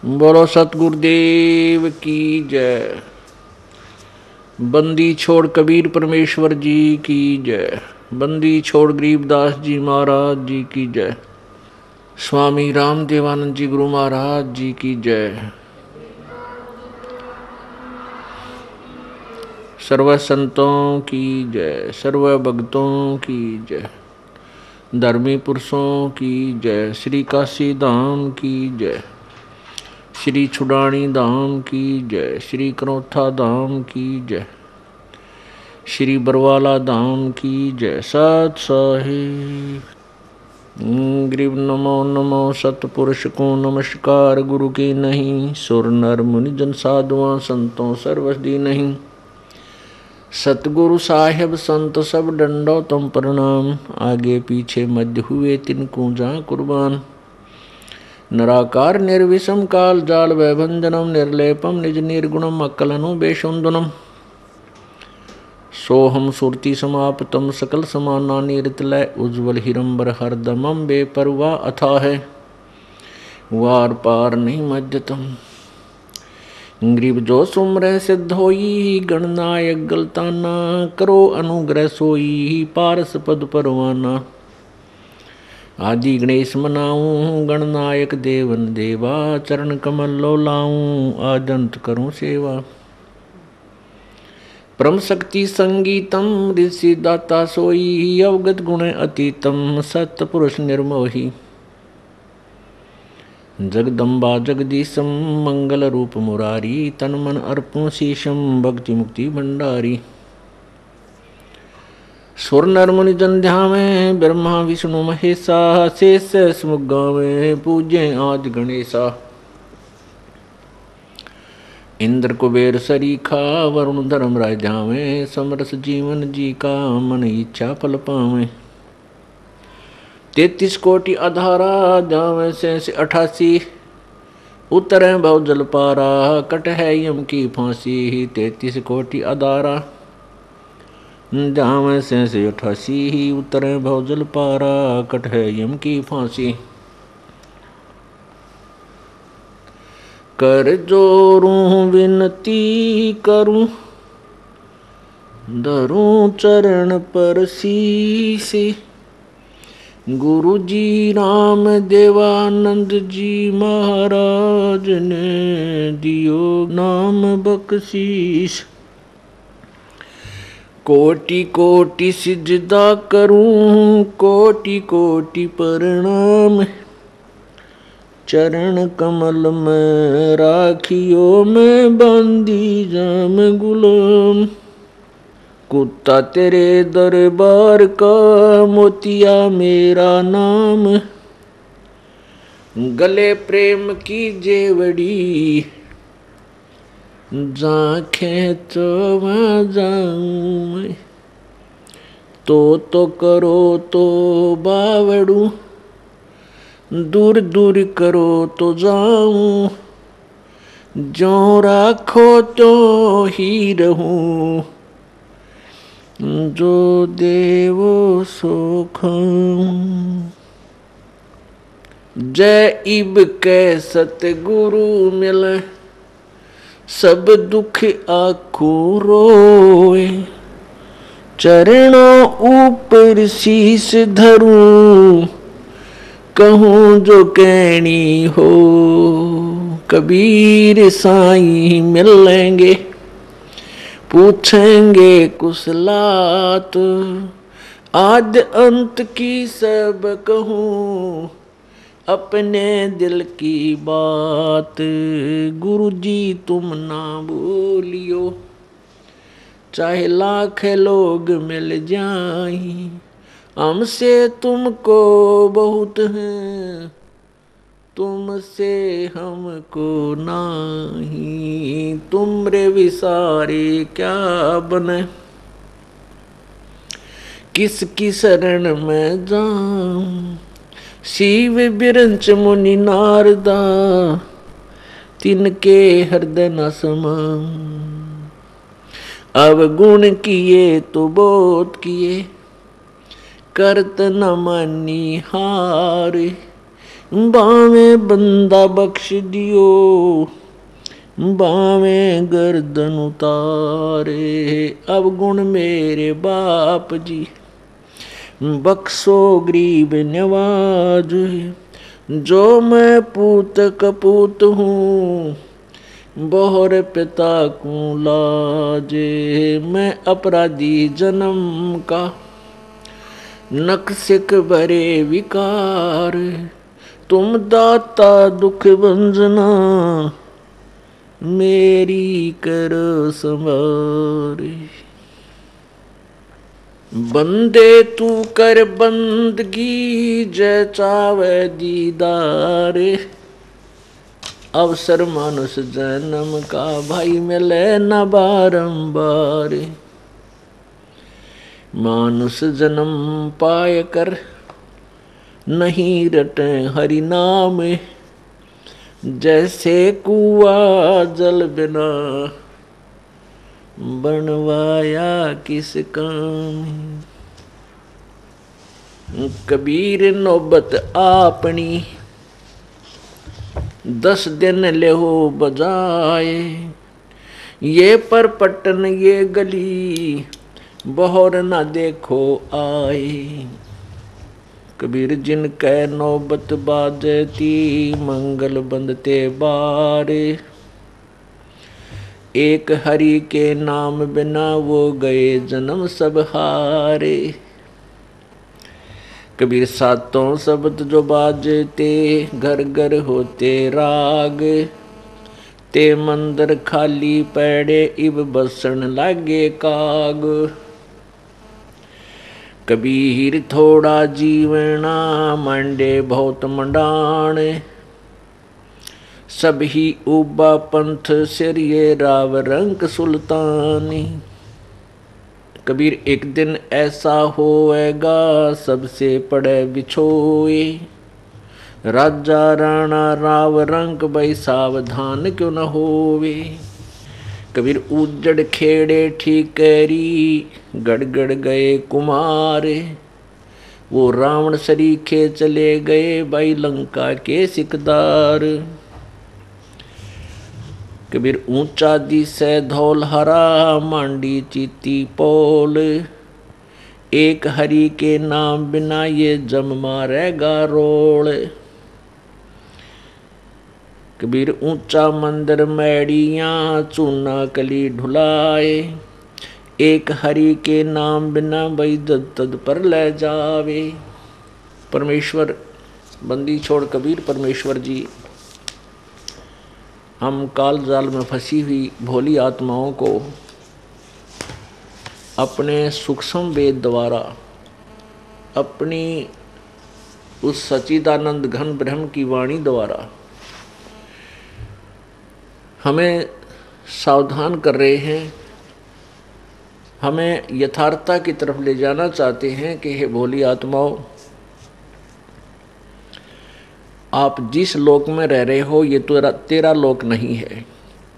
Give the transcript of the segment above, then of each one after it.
बोलो सतगुरुदेव की जय। बंदी छोड़ कबीर परमेश्वर जी की जय। बंदी छोड़ गरीबदास जी महाराज जी की जय। स्वामी रामदेवानंद जी गुरु महाराज जी की जय। सर्व संतों की जय, सर्व भक्तों की जय, धर्मी पुरुषों की जय, श्री काशी धाम की जय, श्री छुड़ानी धाम की जय, श्री कनौथा धाम की जय, श्री बरवाला धाम की जय। सत साहिब ग्रीव नमो नमो सतपुरुष को नमस्कार। गुरु की नहीं सुर नर मुनि जन साधुआं संतों सर्वसदी नहीं। सतगुरु साहेब संत सब डंडो तुम प्रणाम। आगे पीछे मध्य हुए तिनको जा कुर्बान। निराकार निर्विषम काल जाल वैभंजनम निर्लेपम निज निर्गुणम अकलनु बेशुंदनम। सोहम सुरति समाप्तम सकल समाना निरतलय उज्ज्वल हिरंबर हरदमम बेपरवा अथा है वार पार नहीं मध्यतम। ग्रीब जो सुमर सिद्ध होई गणनायक गलताना। करो अनुग्रह सोई पारस पद परवाना। आदि गणेश मनाऊं गणनायक देवन देवा। चरण कमल लो लाऊं आदंत करूं सेवा। परम शक्ति संगीतम ऋषि दाता सोई। अवगत गुण अतीतम सत्पुरुष निर्मोही। जगदम्बा जगदीशम मंगल रूप मुरारी। तन मन अर्पण शीशम भक्ति मुक्ति भंडारी। सुर नर मुनि जन ध्यावे ब्रह्मा विष्णु महेशा। शेष समुख गावे पूज्य आज गणेशा। इंद्र कुबेर सरीखा वरुण धर्म राय ध्यावे। समरस जीवन जी का मन इच्छा फल पावे। 33 कोटि अधारा जावे से 88। उतरे भव जल पारा कट है यम की फांसी। 33 कोटि अधारा जावे से 88। उतरे भव जल पारा कट है यम की फांसी। कर जोरूं विनती करूं धरूं चरण पर शीसे। गुरु जी राम देवानंद जी महाराज ने दियो नाम बख्शीश। कोटि कोटि सिजदा करूं कोटि कोटि प्रणाम। चरण कमल में राखियो मैं बांधी जाम गुलाम। कुत्ता तेरे दरबार का मोतिया मेरा नाम। गले प्रेम की जेवड़ी जाखे तो वहाँ जाऊं मैं। तो करो तो बावड़ू दूर दूर करो तो जाऊं। जो राखो तो ही रहूं जो देवो सो खाऊं। जय इब के सतगुरु मिले सब दुख आखू रोए। चरणों ऊपर शीश धरूं कहूँ जो कहनी हो। कबीर साईं मिलेंगे पूछेंगे कुशलात। आद अंत की सब कहूँ अपने दिल की बात। गुरु जी तुम ना भूलियो चाहे लाख लोग मिल जाएं। हमसे तुमको बहुत है तुमसे हमको नहीं। तुमरे विसारे क्या बने किसकी शरण में जाऊं। शिव बिरंच मुनि नारदा तिनके हृदय न समाऊं। अवगुण किए तो बोध किए करत न मानी हार। बावे बंदा बख्श दियो, बावे गर्दन उतारे। अब गुण मेरे बाप जी, बख्शो गरीब नवाज। जो मैं पूत कपूत हूँ, बोहर पिता को लाजे। मैं अपराधी जन्म का, नक्सिक भरे विकार। तुम दाता दुख भंजना, मेरी करो संवारे। बंदे तू कर बंदगी, जय चावे दीदार। अवसर मानुष जन्म का, भाई मिले न बारंबार। मानुष जन्म पाय कर, नहीं रटे हरि नाम। जैसे कुआ जल बिना, बनवाया किस काम। कबीर नौबत आपनी, 10 दिन लेहो बजाए। ये परपटन ये गली, बहोर न देखो आए। कबीर जिन कै नौबत बाजती, मंगल बंदते बारे। एक हरि के नाम बिना, वो गए जन्म सब हारे। कबीर सातों शब्द जो बाजते, घर घर होते राग। ते मंदिर खाली पड़े, इब बसन लागे काग। कबीर थोड़ा जीवना, मांडे बहुत मंडाण। सब ही उबा पंथ सिरिये, राव रंक सुल्तानी। कबीर एक दिन ऐसा होएगा, सबसे पड़े बिछोए। राजा राणा राव रंक, भाई सावधान क्यों न होवे। कबीर उजड़ खेड़े ठीकरी, गड़गड़ गए कुमारे। वो रावण सरीखे चले गए, भाई लंका के सिकदार। कबीर ऊंचा दिसे धौल हरा, मांडी चीती पोल। एक हरि के नाम बिना, ये जम मारेगा रोल। कबीर ऊंचा मंदिर मैड़ियाँ, चूना कली ढुलाए। एक हरि के नाम बिना, भाई जद तद पर ले जावे। परमेश्वर बंदी छोड़ कबीर परमेश्वर जी, हम काल जाल में फंसी हुई भोली आत्माओं को अपने सूक्ष्म वेद द्वारा, अपनी उस सच्चिदानंद घन ब्रह्म की वाणी द्वारा हमें सावधान कर रहे हैं, हमें यथार्थता की तरफ ले जाना चाहते हैं कि हे भोली आत्माओं, आप जिस लोक में रह रहे हो ये तो तेरा लोक नहीं है,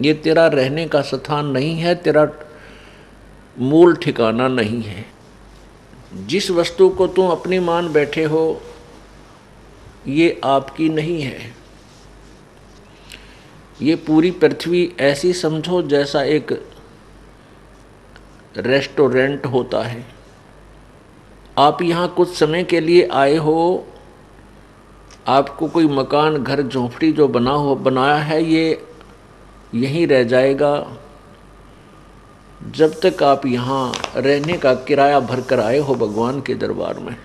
ये तेरा रहने का स्थान नहीं है, तेरा मूल ठिकाना नहीं है। जिस वस्तु को तुम अपनी मान बैठे हो ये आपकी नहीं है। ये पूरी पृथ्वी ऐसी समझो जैसा एक रेस्टोरेंट होता है। आप यहाँ कुछ समय के लिए आए हो, आपको कोई मकान घर झोंपड़ी जो बनाया है ये यहीं रह जाएगा जब तक आप यहाँ रहने का किराया भर कर आए हो भगवान के दरबार में,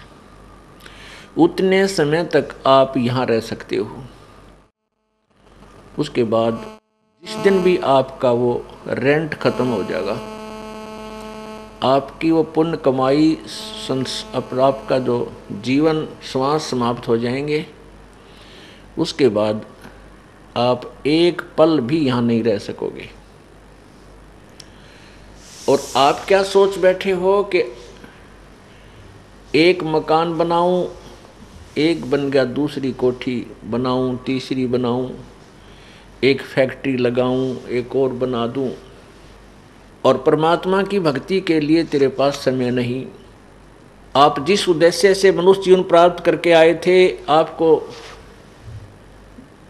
उतने समय तक आप यहाँ रह सकते हो। उसके बाद जिस दिन भी आपका वो रेंट खत्म हो जाएगा, आपकी वो पुण्य कमाई, आपका जो जीवन श्वास समाप्त हो जाएंगे, उसके बाद आप एक पल भी यहाँ नहीं रह सकोगे। और आप क्या सोच बैठे हो कि एक मकान बनाऊं, एक बन गया, दूसरी कोठी बनाऊं, तीसरी बनाऊं, एक फैक्ट्री लगाऊं, एक और बना दूं, और परमात्मा की भक्ति के लिए तेरे पास समय नहीं। आप जिस उद्देश्य से मनुष्य जीवन प्राप्त करके आए थे, आपको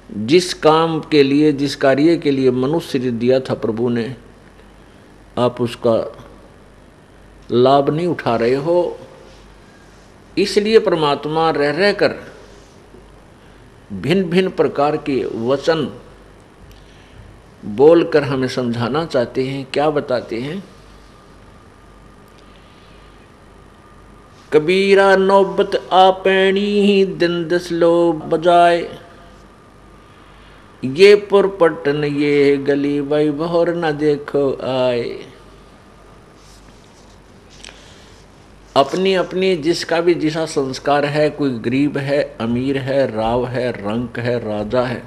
जिस काम के लिए, जिस कार्य के लिए मनुष्य शरीर दिया था प्रभु ने, आप उसका लाभ नहीं उठा रहे हो। इसलिए परमात्मा रह रहकर भिन्न भिन्न प्रकार के वचन बोलकर हमें समझाना चाहते हैं। क्या बताते हैं? कबीरा नौबत आपैनी दिन दस लो बजाए, ये पुरपटन ये गली भाई बहोर न देखो आए। अपनी अपनी जिसका भी जिसा संस्कार है, कोई गरीब है, अमीर है, राव है, रंक है, राजा है,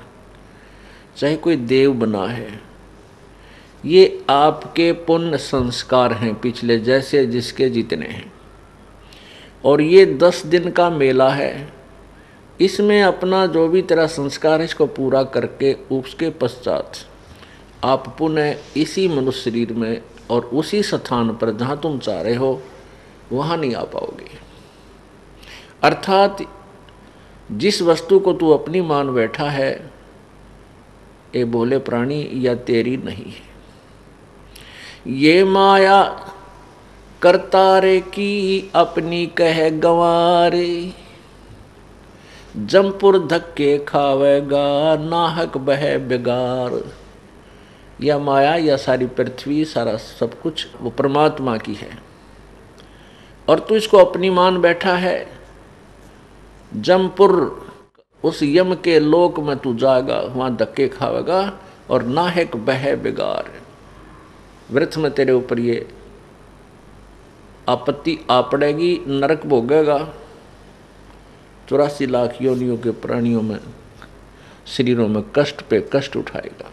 चाहे कोई देव बना है, ये आपके पुण्य संस्कार हैं पिछले, जैसे जिसके जितने हैं। और ये 10 दिन का मेला है। इसमें अपना जो भी तेरा संस्कार है इसको पूरा करके उसके पश्चात आप पुनः इसी मनुष्य शरीर में और उसी स्थान पर जहाँ तुम चाह रहे हो वहाँ नहीं आ पाओगे। अर्थात जिस वस्तु को तू अपनी मान बैठा है, ये भोले प्राणी या तेरी नहीं है। ये माया करतारे की अपनी कह गंवारे, जमपुर धक्के खावेगा नाहक बह बेगार। या माया या सारी पृथ्वी, सारा सब कुछ वो परमात्मा की है और तू इसको अपनी मान बैठा है। जमपुर उस यम के लोक में तू जाएगा, वहां धक्के खावेगा और नाहक बह बेगार। व्यर्थ में तेरे ऊपर ये आपत्ति आ पड़ेगी, नरक भोगेगा। 84 लाख योनियों के प्राणियों में, शरीरों में कष्ट पे कष्ट उठाएगा।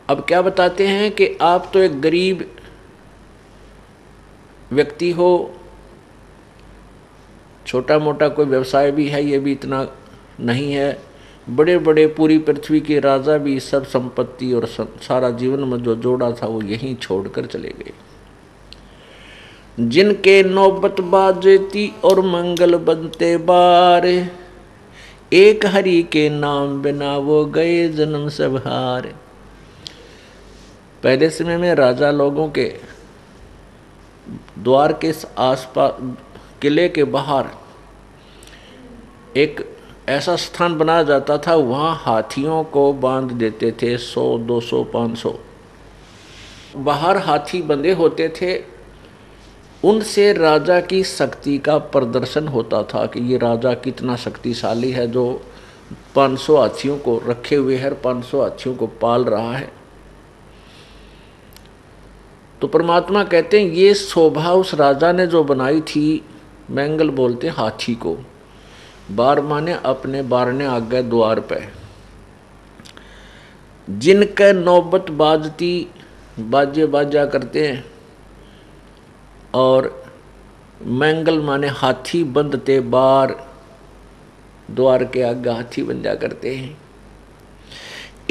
अब क्या बताते हैं कि आप तो एक गरीब व्यक्ति हो, छोटा मोटा कोई व्यवसाय भी है, ये भी इतना नहीं है। बड़े बड़े पूरी पृथ्वी के राजा भी सब संपत्ति और सारा जीवन में जो जोड़ा था वो यहीं छोड़कर चले गए। जिनके नौबत बाजती और मंगल बनते बार, एक हरि के नाम बिना वो गए जन्म सब हार। पहले समय में राजा लोगों के द्वार के आसपास, किले के बाहर एक ऐसा स्थान बनाया जाता था, वहाँ हाथियों को बांध देते थे। 100, 200, 500 बाहर हाथी बंधे होते थे। उनसे राजा की शक्ति का प्रदर्शन होता था कि ये राजा कितना शक्तिशाली है, जो 500 हाथियों को रखे हुए है, 500 हाथियों को पाल रहा है। तो परमात्मा कहते हैं ये शोभा उस राजा ने जो बनाई थी, मैंगल बोलते हाथी को। बार माने अपने बारने आगे द्वार पे, जिनके नौबत बाजती, बाजे बाजा करते हैं, और मैंगल माने हाथी बंधते बार, द्वार के आगे हाथी बन जा करते हैं।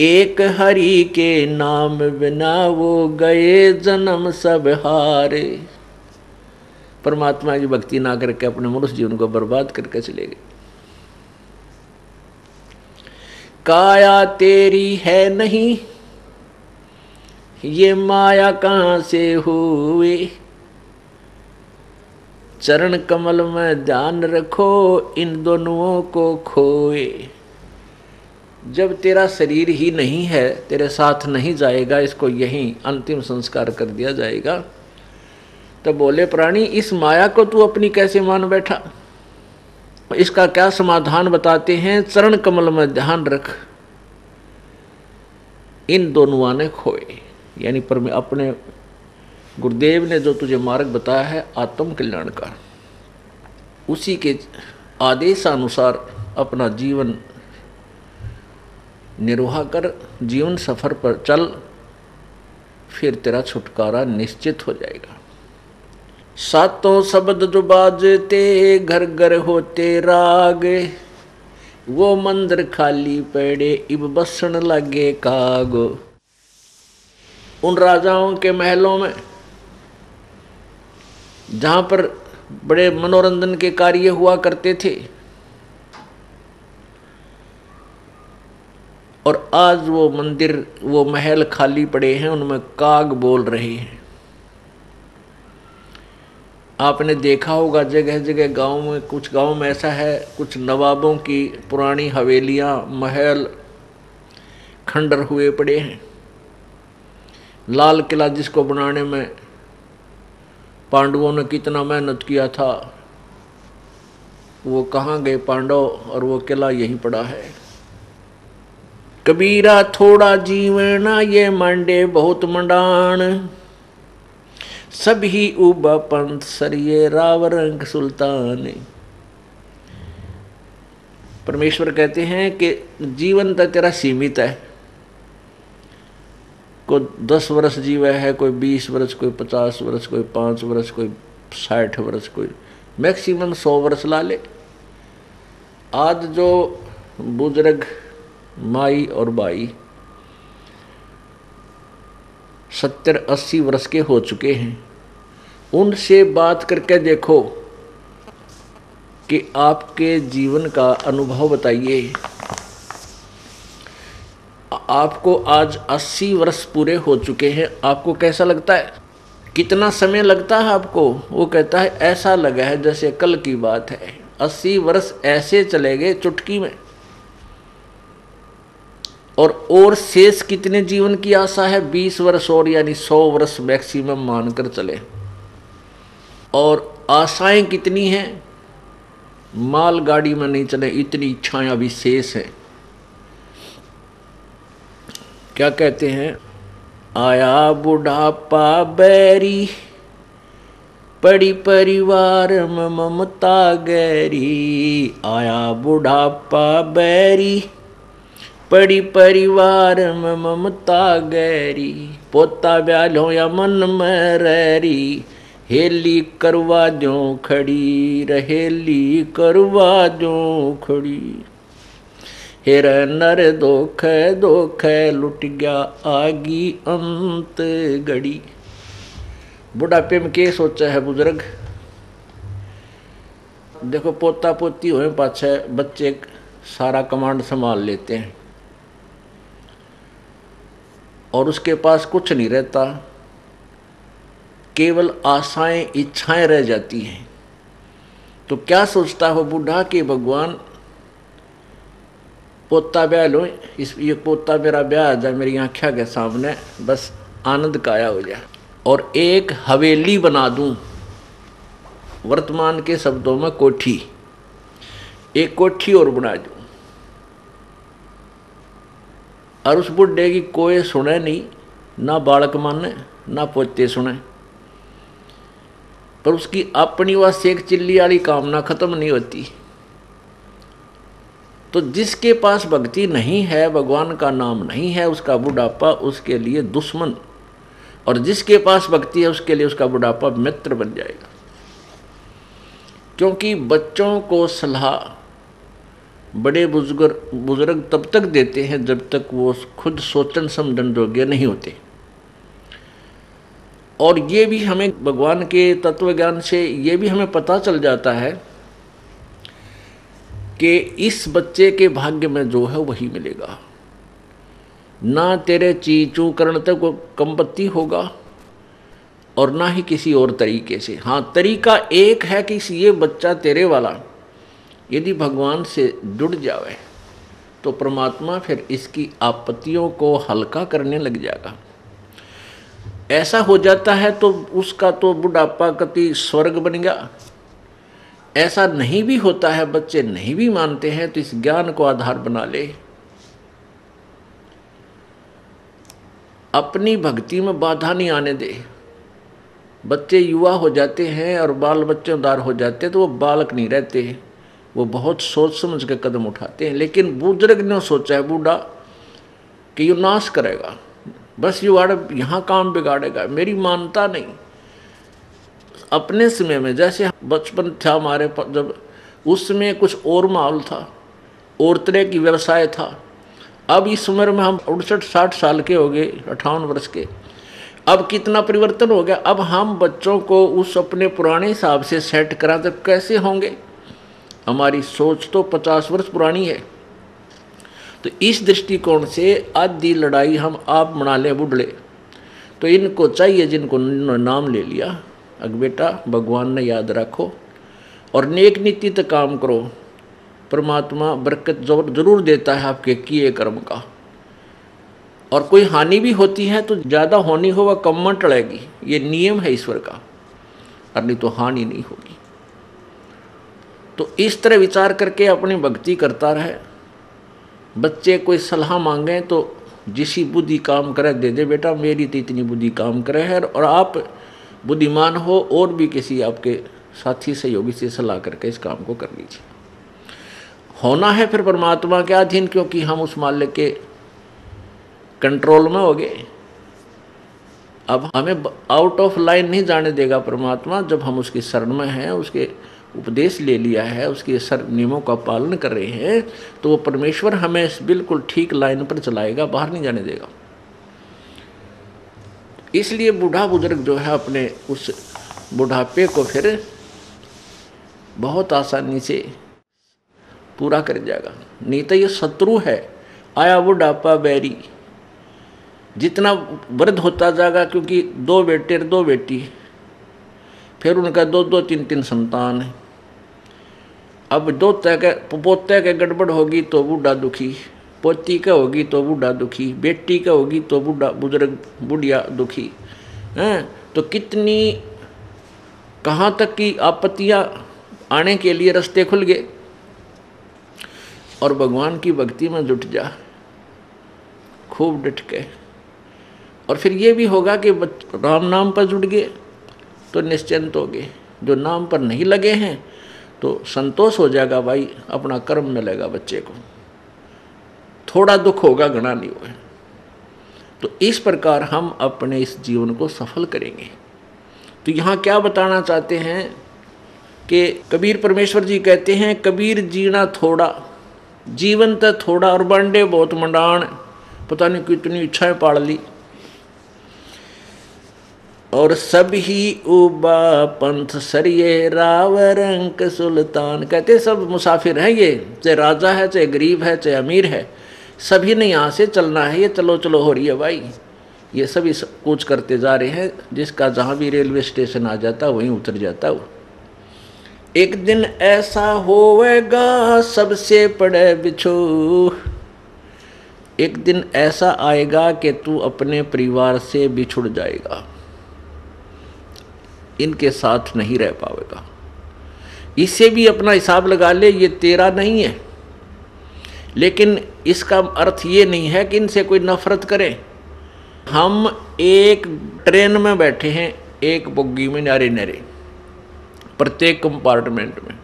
एक हरि के नाम बिना वो गए जन्म सब हारे। परमात्मा की भक्ति ना करके अपने मनुष्य जीवन को बर्बाद करके चले गए। काया तेरी है नहीं, ये माया कहाँ से हुए, चरण कमल में ध्यान रखो इन दोनों को खोए। जब तेरा शरीर ही नहीं है, तेरे साथ नहीं जाएगा, इसको यहीं अंतिम संस्कार कर दिया जाएगा, तो बोले प्राणी इस माया को तू अपनी कैसे मान बैठा। इसका क्या समाधान बताते हैं? चरण कमल में ध्यान रख, इन दोनों ने खोए। यानी पर अपने गुरुदेव ने जो तुझे मार्ग बताया है आत्म कल्याण का, उसी के आदेशानुसार अपना जीवन निर्वाह कर, जीवन सफर पर चल, फिर तेरा छुटकारा निश्चित हो जाएगा। सातों शब्द जो बाजते घर घर होते राग, वो मंदिर खाली पड़े इब बसन लगे काग। उन राजाओं के महलों में जहाँ पर बड़े मनोरंजन के कार्य हुआ करते थे, और आज वो मंदिर, वो महल खाली पड़े हैं, उनमें काग बोल रहे हैं। आपने देखा होगा जगह जगह गांव में, कुछ गांव में ऐसा है, कुछ नवाबों की पुरानी हवेलियां, महल खंडर हुए पड़े हैं। लाल किला जिसको बनाने में पांडवों ने कितना मेहनत किया था, वो कहाँ गए पांडव, और वो किला यहीं पड़ा है। कबीरा थोड़ा जीवना ये मांडे बहुत मंडान, सभी उबा पंथ सरिये राव रंग सुल्तान। परमेश्वर कहते हैं कि जीवन तो तेरा सीमित है, कोई 10 वर्ष जीवा है, कोई 20 वर्ष, कोई 50 वर्ष, कोई 5 वर्ष, कोई 60 वर्ष, कोई मैक्सिमम 100 वर्ष ला ले। आज जो बुजुर्ग माई और बाई 70-80 वर्ष के हो चुके हैं, उनसे बात करके देखो कि आपके जीवन का अनुभव बताइए। आपको आज 80 वर्ष पूरे हो चुके हैं, आपको कैसा लगता है? कितना समय लगता है आपको? वो कहता है ऐसा लगा है जैसे कल की बात है। 80 वर्ष ऐसे चले गए चुटकी में। और शेष कितने जीवन की आशा है? 20 वर्ष और, यानी 100 वर्ष मैक्सिमम मानकर चले। और आशाएं कितनी हैं? माल गाड़ी में नहीं चले, इतनी इच्छाएं अभी शेष हैं। क्या कहते हैं? आया बुढ़ापा बैरी, पड़ी परिवार में ममता गैरी। आया बुढ़ापा बैरी, पड़ी परिवार में ममता गैरी। पोता ब्यालो या मन में रैरी, हेली करवा जो खड़ी, रहेली करवा जो खड़ी। हेर नर दोख दोख लुट गया आगी अंत घड़ी। बुढ़ापे में क्या सोचा है बुजुर्ग? देखो पोता पोती हुए पाछे बच्चे सारा कमांड संभाल लेते हैं और उसके पास कुछ नहीं रहता, केवल आशाएं इच्छाएं रह जाती हैं। तो क्या सोचता हो बूढ़ा कि भगवान पोता ब्याह लो, ये पोता मेरा ब्याह आ जाए मेरी आँखों के सामने, बस आनंद काया हो जाए, और एक हवेली बना दूं। वर्तमान के शब्दों में कोठी, एक कोठी और बना दूं, और उस बुढ़े की कोई सुने नहीं, ना बालक माने ना पोते सुने, पर उसकी अपनी वह सेक चिल्ली वाली कामना खत्म नहीं होती। तो जिसके पास भक्ति नहीं है, भगवान का नाम नहीं है, उसका बुढ़ापा उसके लिए दुश्मन, और जिसके पास भक्ति है उसके लिए उसका बुढ़ापा मित्र बन जाएगा। क्योंकि बच्चों को सलाह बड़े बुजुर्ग तब तक देते हैं जब तक वो खुद सोचन समझन योग्य नहीं होते। और ये भी हमें भगवान के तत्व ज्ञान से ये भी हमें पता चल जाता है कि इस बच्चे के भाग्य में जो है वही मिलेगा। ना तेरे चीचू करण तक वो कंपत्ति होगा और ना ही किसी और तरीके से। हाँ, तरीका एक है कि ये बच्चा तेरे वाला यदि भगवान से जुड़ जावे तो परमात्मा फिर इसकी आपत्तियों को हल्का करने लग जाएगा। ऐसा हो जाता है तो उसका तो बुढ़ापा कति स्वर्ग बन गया। ऐसा नहीं भी होता है, बच्चे नहीं भी मानते हैं, तो इस ज्ञान को आधार बना ले। अपनी भक्ति में बाधा नहीं आने दे। बच्चे युवा हो जाते हैं और बाल बच्चेदार हो जाते हैं तो वो बालक नहीं रहते, वो बहुत सोच समझ के कदम उठाते हैं। लेकिन बुजुर्ग ने सोचा है बूढ़ा कि ये नाश करेगा, बस ये यहाँ काम बिगाड़ेगा, मेरी मानता नहीं। अपने समय में जैसे बचपन था हमारे, जब उस समय कुछ और माहौल था, और तरह की व्यवसाय था। अब इस उम्र में हम 68-60 साल के हो गए, 58 वर्ष के, अब कितना परिवर्तन हो गया। अब हम बच्चों को उस अपने पुराने हिसाब से सेट करा तो कैसे होंगे? हमारी सोच तो 50 वर्ष पुरानी है। तो इस दृष्टिकोण से आधी लड़ाई हम आप बना लें बुढ़ले। तो इनको चाहिए, जिनको नाम ले लिया, अग बेटा भगवान ने याद रखो और नेक नीति तक काम करो, परमात्मा बरकत जरूर देता है आपके किए कर्म का। और कोई हानि भी होती है तो ज़्यादा होनी हो वह कम टलेगी, ये नियम है ईश्वर का, और नहीं तो हानि नहीं होगी। तो इस तरह विचार करके अपनी भक्ति करता रहे। बच्चे कोई सलाह मांगे तो जिसी बुद्धि काम करे दे दे, बेटा मेरी तो इतनी बुद्धि काम करे है, और आप बुद्धिमान हो और भी किसी आपके साथी सहयोगी से सलाह करके इस काम को कर लीजिए। होना है फिर परमात्मा के अधीन, क्योंकि हम उस मालिक के कंट्रोल में हो गए। अब हमें आउट ऑफ लाइन नहीं जाने देगा परमात्मा। जब हम उसकी शरण में हैं, उसके उपदेश ले लिया है, उसके नियमों का पालन कर रहे हैं, तो वो परमेश्वर हमें बिल्कुल ठीक लाइन पर चलाएगा, बाहर नहीं जाने देगा। इसलिए बूढ़ा बुजुर्ग जो है अपने उस बुढ़ापे को फिर बहुत आसानी से पूरा कर जाएगा। नहीं तो ये शत्रु है, आया बुढ़ापा बैरी। जितना वृद्ध होता जाएगा, क्योंकि 2 बेटे 2 बेटी, फिर उनका 2-2 3-3 संतान है। अब पोते के गड़बड़ होगी तो बूढ़ा दुखी, पोती का होगी तो बूढ़ा दुखी, बेटी का होगी तो बूढ़ा बुजुर्ग बुढ़िया दुखी हैं। तो कितनी कहाँ तक की आपत्तियाँ आने के लिए रास्ते खुल गए। और भगवान की भक्ति में जुट जा खूब डट के। और फिर ये भी होगा कि राम नाम पर जुट गए तो निश्चिंत हो गए। जो नाम पर नहीं लगे हैं तो संतोष हो जाएगा, भाई अपना कर्म मिलेगा बच्चे को, थोड़ा दुख होगा घना नहीं होगा। तो इस प्रकार हम अपने इस जीवन को सफल करेंगे। तो यहाँ क्या बताना चाहते हैं कि कबीर परमेश्वर जी कहते हैं, कबीर जीना थोड़ा जीवन तो थोड़ा और बांडे बहुत मंडाण। पता नहीं कितनी इच्छाएं पाड़ ली। और सब ही उबा पंथ सरिये राव रंक सुल्तान। कहते सब मुसाफिर हैं, ये चाहे राजा है चाहे गरीब है चाहे अमीर है, सभी ने यहाँ से चलना है। ये चलो चलो हो रही है भाई, ये सभी कूच करते जा रहे हैं। जिसका जहाँ भी रेलवे स्टेशन आ जाता वहीं उतर जाता वो। एक दिन ऐसा होवेगा सबसे पड़े बिछो। एक दिन ऐसा आएगा कि तू अपने परिवार से बिछुड़ जाएगा, इनके साथ नहीं रह पाएगा। इससे भी अपना हिसाब लगा ले, ये तेरा नहीं है। लेकिन इसका अर्थ ये नहीं है कि इनसे कोई नफरत करे। हम एक ट्रेन में बैठे हैं, एक बोगी में नारे नारे, प्रत्येक कंपार्टमेंट में।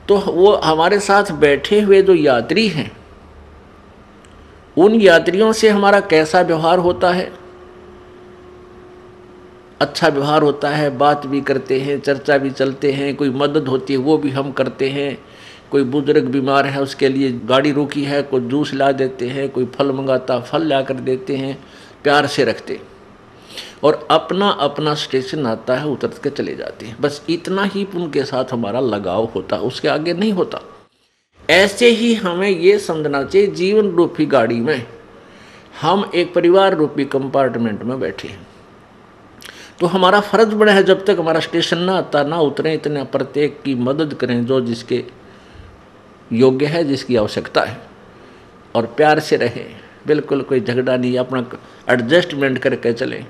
तो वो हमारे साथ बैठे हुए जो यात्री हैं, उन यात्रियों से हमारा कैसा व्यवहार होता है? अच्छा व्यवहार होता है, बात भी करते हैं, चर्चा भी चलते हैं, कोई मदद होती है वो भी हम करते हैं। कोई बुजुर्ग बीमार है उसके लिए गाड़ी रोकी है, कोई जूस ला देते हैं, कोई फल मंगाता फल ला कर देते हैं, प्यार से रखते। और अपना अपना स्टेशन आता है, उतर के चले जाते हैं। बस इतना ही उनके साथ हमारा लगाव होता, उसके आगे नहीं होता। ऐसे ही हमें ये समझना चाहिए, जीवन रूपी गाड़ी में हम एक परिवार रूपी कंपार्टमेंट में बैठे हैं। तो हमारा फर्ज बड़ा है, जब तक हमारा स्टेशन ना आता ना उतरे, इतने प्रत्येक की मदद करें जो जिसके योग्य है, जिसकी आवश्यकता है, और प्यार से रहें। बिल्कुल कोई झगड़ा नहीं, अपना एडजस्टमेंट करके चलें।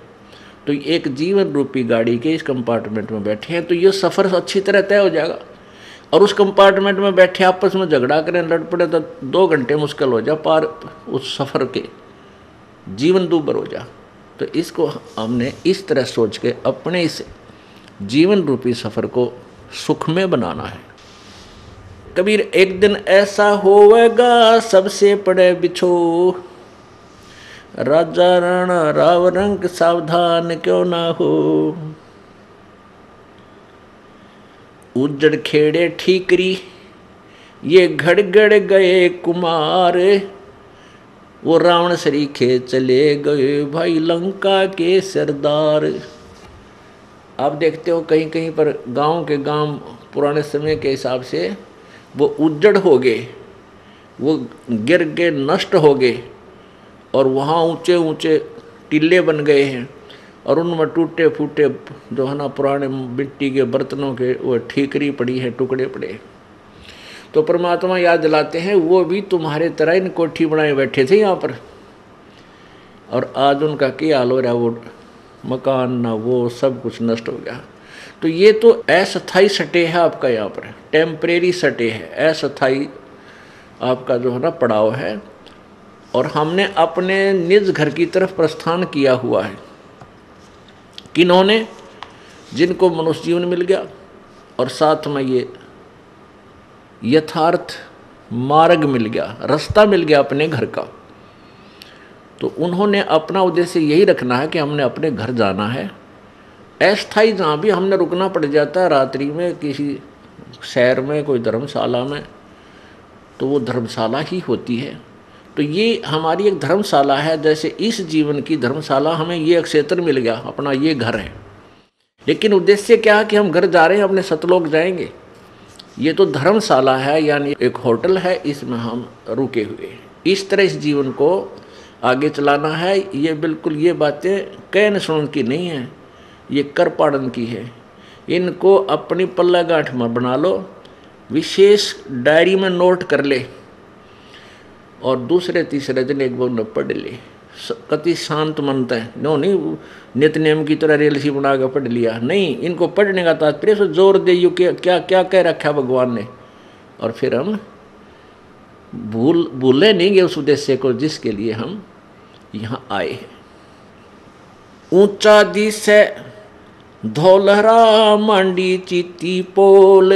तो एक जीवन रूपी गाड़ी के इस कंपार्टमेंट में बैठे हैं, तो ये सफ़र अच्छी तरह तय हो जाएगा। और उस कंपार्टमेंट में बैठे आपस में झगड़ा करें, लड़ पड़े, तो 2 घंटे मुश्किल हो जा पार उस सफ़र के, जीवन दूभर हो जा। तो इसको हमने इस तरह सोच के अपने इस जीवन रूपी सफ़र को सुख में बनाना है। कबीर एक दिन ऐसा होवेगा सबसे पड़े बिछो, राजा राणा राव रंक सावधान क्यों ना हो। उजड़ खेड़े ठीकरी ये घड़गड़ गए कुमार, वो रावण सरीखे चले गए भाई लंका के सरदार। आप देखते हो कहीं कहीं पर गांव के गांव पुराने समय के हिसाब से वो उजड़ हो गए, वो गिर के नष्ट हो गए और वहाँ ऊंचे ऊंचे टीले बन गए हैं और उनमें टूटे फूटे जो है ना पुराने मिट्टी के बर्तनों के वो ठीकरी पड़ी है, टुकड़े पड़े। तो परमात्मा याद दिलाते हैं वो भी तुम्हारे तरह इन कोठी बनाए बैठे थे यहाँ पर, और आज उनका क्या हाल हो रहा है, वो मकान ना वो सब कुछ नष्ट हो गया। तो ये तो अस्थाई सटे है आपका, यहाँ पर टेम्परेरी सटे है, अस्थाई आपका जो है ना पड़ाव है। और हमने अपने निज घर की तरफ प्रस्थान किया हुआ है। किन्होंने? जिनको मनुष्य जीवन मिल गया और साथ में ये यथार्थ मार्ग मिल गया, रास्ता मिल गया अपने घर का। तो उन्होंने अपना उद्देश्य यही रखना है कि हमने अपने घर जाना है। अस्थाई जहाँ भी हमने रुकना पड़ जाता है रात्रि में किसी शहर में, कोई धर्मशाला में, तो वो धर्मशाला ही होती है। तो ये हमारी एक धर्मशाला है। जैसे इस जीवन की धर्मशाला हमें ये क्षेत्र मिल गया, अपना ये घर है। लेकिन उद्देश्य क्या है कि हम घर जा रहे हैं, अपने सतलोक जाएंगे। ये तो धर्मशाला है, यानी एक होटल है, इसमें हम रुके हुए हैं। इस तरह इस जीवन को आगे चलाना है। ये बिल्कुल ये बातें कहने सुनने की नहीं है, ये कर पाड़न की है। इनको अपनी पल्ला गांठ में बना लो, विशेष डायरी में नोट कर ले और दूसरे तीसरे दिन एक बार न पढ़ ले। कति शांत मनता है, नो नहीं नित्य नियम की तरह रेल सी बना कर पढ़ लिया, नहीं। इनको पढ़ने का तात्पर्य से जोर दे यू क्या क्या कह रखा भगवान ने, और फिर हम भूले नहीं गए उस उद्देश्य को जिसके लिए हम यहाँ आए हैं। ऊंचा दिशे धौलहरा मांडी चीती पोल,